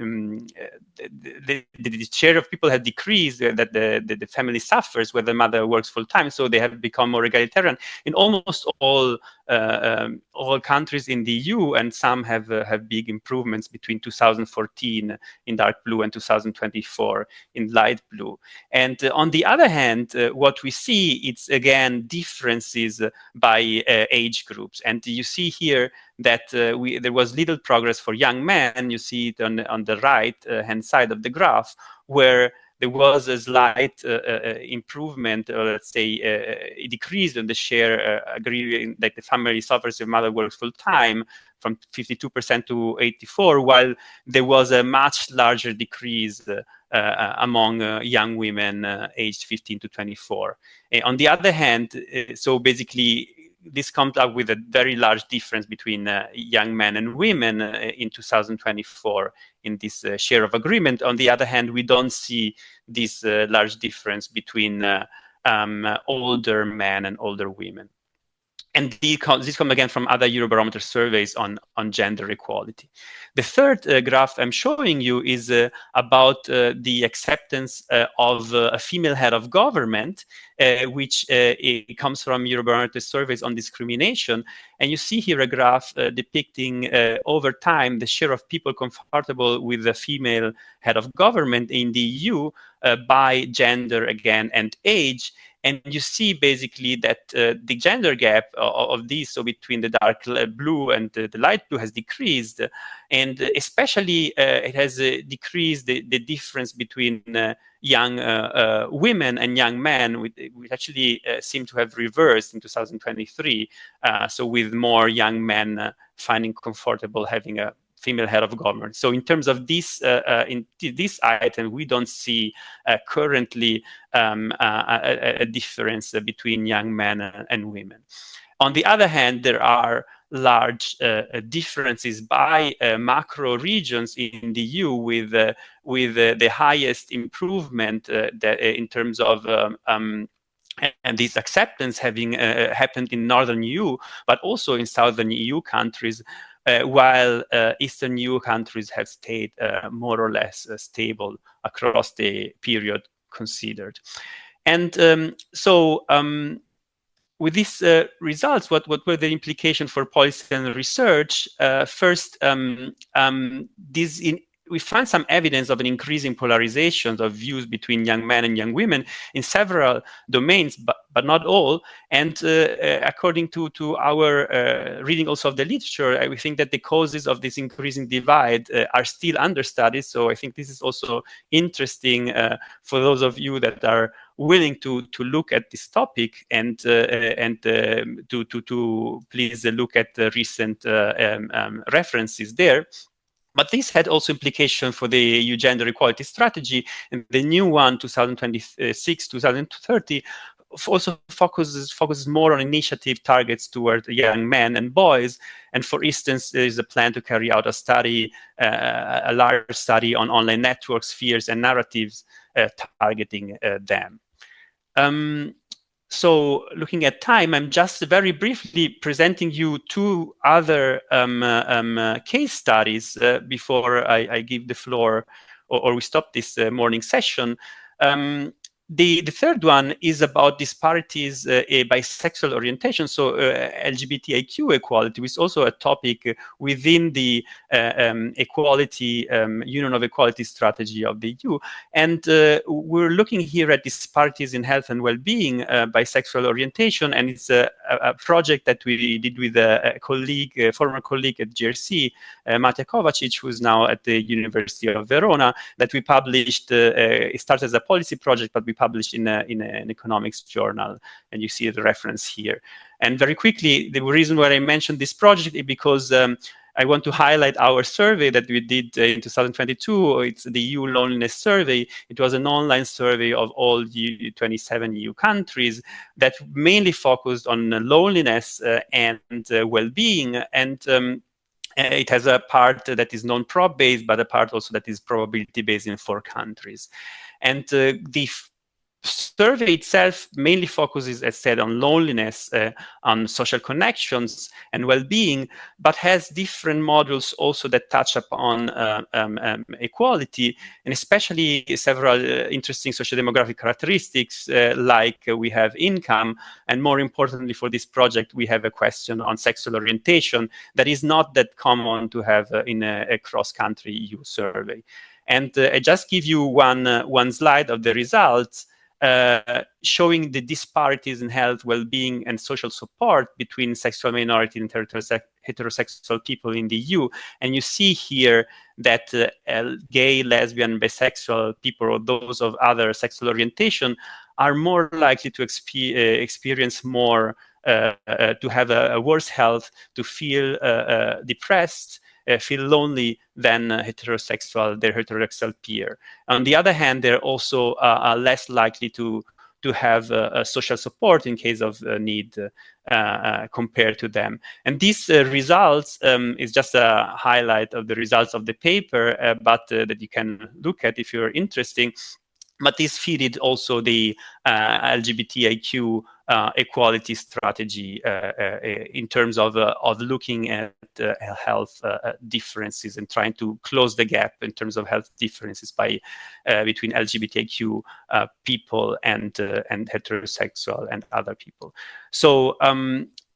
share of people have decreased, that the family suffers where the mother works full time, so they have become more egalitarian in almost all all countries in the EU, and some have big improvements between 2014 in dark blue and 2024 in light blue. And on the other hand, what we see, it's again differences by age groups. And you see here that there was little progress for young men. You see it on the right hand side of the graph, where there was a slight improvement, or let's say a decrease in the share agreeing that the family suffers if mother works full time, from 52% to 84%, while there was a much larger decrease among young women aged 15 to 24. On the other hand, so basically, this comes up with a very large difference between young men and women in 2024 in this share of agreement. On the other hand, we don't see this large difference between older men and older women. And this comes again from other Eurobarometer surveys on gender equality. The third graph I'm showing you is about the acceptance of a female head of government, which it comes from Eurobarometer surveys on discrimination. And you see here a graph depicting over time the share of people comfortable with a female head of government in the EU by gender again and age. And you see basically that the gender gap of these, so between the dark blue and the light blue, has decreased. And especially it has decreased the difference between young women and young men, which actually seem to have reversed in 2023. So with more young men finding comfortable having a female head of government. So in terms of this, in this item, we don't see currently a difference between young men and women. On the other hand, there are large differences by macro regions in the EU, with the highest improvement that in terms of and this acceptance having happened in Northern EU, but also in Southern EU countries, while Eastern EU countries have stayed more or less stable across the period considered. And so with these results, what were the implications for policy and research? First, we find some evidence of an increasing polarization of views between young men and young women in several domains, but not all. And according to our reading also of the literature, we think that the causes of this increasing divide are still understudied. So I think this is also interesting for those of you that are willing to look at this topic and to please look at the recent references there. But this had also implication for the EU gender equality strategy, and the new one, 2026-2030, also focuses more on initiative targets toward young men and boys. And for instance, there is a plan to carry out a study, a large study on online networks, fears, and narratives targeting them. So looking at time, I'm just very briefly presenting you two other case studies before I give the floor or we stop this morning session. The third one is about disparities by sexual orientation, so LGBTIQ equality, which is also a topic within the equality Union of Equality strategy of the EU. And we're looking here at disparities in health and well-being by sexual orientation, and it's a project that we did with a colleague, a former colleague at GRC, Matja Kovacic, who's now at the University of Verona, that we published. It started as a policy project, but we published in an economics journal, and you see the reference here. And very quickly, the reason why I mentioned this project is because I want to highlight our survey that we did in 2022. It's the EU Loneliness Survey. It was an online survey of all 27 EU countries that mainly focused on loneliness and well-being. And it has a part that is non-prop based, but a part also that is probability based in 4 countries. And the survey itself mainly focuses, as said, on loneliness, on social connections and well-being, but has different modules also that touch upon equality, and especially several interesting socio-demographic characteristics, like we have income, and more importantly for this project, we have a question on sexual orientation that is not that common to have in a cross-country EU survey. And I just give you one slide of the results, showing the disparities in health, well-being, and social support between sexual minority and heterosexual people in the EU. And you see here that gay, lesbian, bisexual people, or those of other sexual orientation, are more likely to experience more, to have a worse health, to feel depressed, feel lonely than their heterosexual peer. On the other hand, they're also less likely to have social support in case of need compared to them. And these results is just a highlight of the results of the paper, but that you can look at if you're interested. But this feeded also the LGBTIQ equality strategy in terms of looking at health differences and trying to close the gap in terms of health differences by between LGBTIQ people and heterosexual and other people. So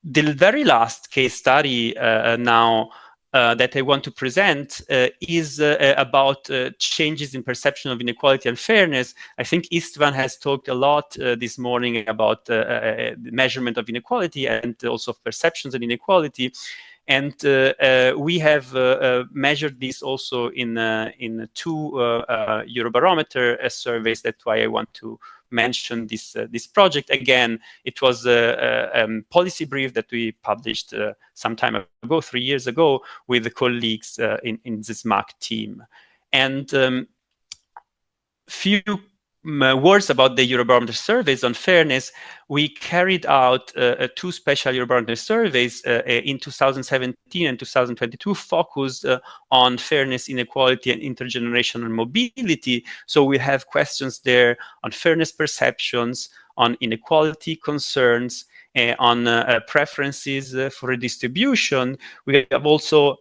the very last case study now that I want to present is about changes in perception of inequality and fairness. I think István has talked a lot this morning about the measurement of inequality and also of perceptions of inequality. And we have measured this also in 2 Eurobarometer surveys. That's why I want to mention this project. Again, it was a policy brief that we published some time ago, 3 years ago, with the colleagues in the SMAC team. And few words about the Eurobarometer surveys on fairness. We carried out 2 special Eurobarometer surveys in 2017 and 2022, focused on fairness, inequality, and intergenerational mobility. So we have questions there on fairness perceptions, on inequality concerns, on preferences for redistribution. We have also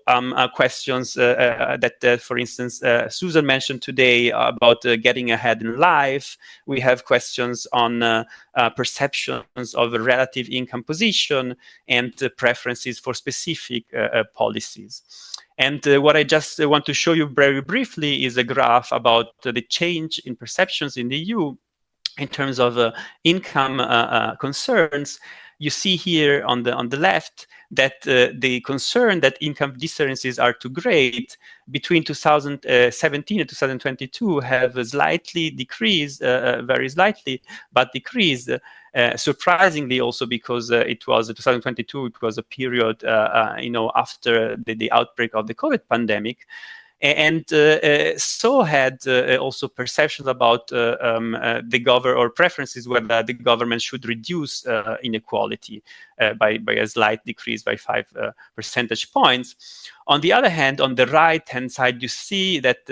questions that, for instance, Susan mentioned today about getting ahead in life. We have questions on perceptions of a relative income position and preferences for specific policies. And what I just want to show you very briefly is a graph about the change in perceptions in the EU in terms of income concerns. You see here on the left that the concern that income differences are too great between 2017 and 2022 have slightly decreased, very slightly, but decreased. Surprisingly, also because it was 2022, it was a period, after the outbreak of the COVID pandemic. And so had also perceptions about the government or preferences whether the government should reduce inequality by a slight decrease by 5 percentage points. On the other hand, on the right-hand side, you see that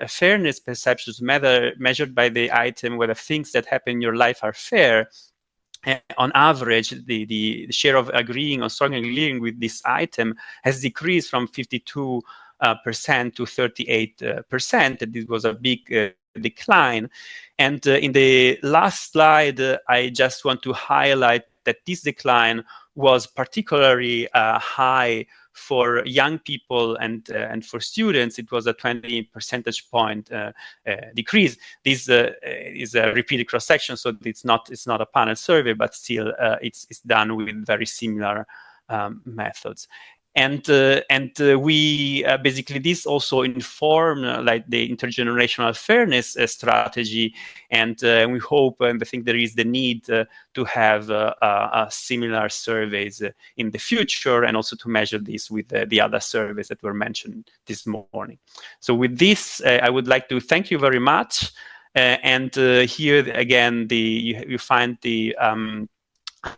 fairness perceptions measured by the item whether things that happen in your life are fair. On average, the share of agreeing or strongly agreeing with this item has decreased from 52% to 38%. This was a big decline. And in the last slide, I just want to highlight that this decline was particularly high for young people and for students. It was a 20 percentage point decrease. This is a repeated cross section, so it's not a panel survey, but still it's done with very similar methods. And we basically this also inform like the intergenerational fairness strategy, and we hope and I think there is the need to have similar surveys in the future, and also to measure this with the other surveys that were mentioned this morning. So with this, I would like to thank you very much, and here again you find the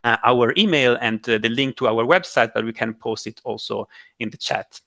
our email and the link to our website, but we can post it also in the chat.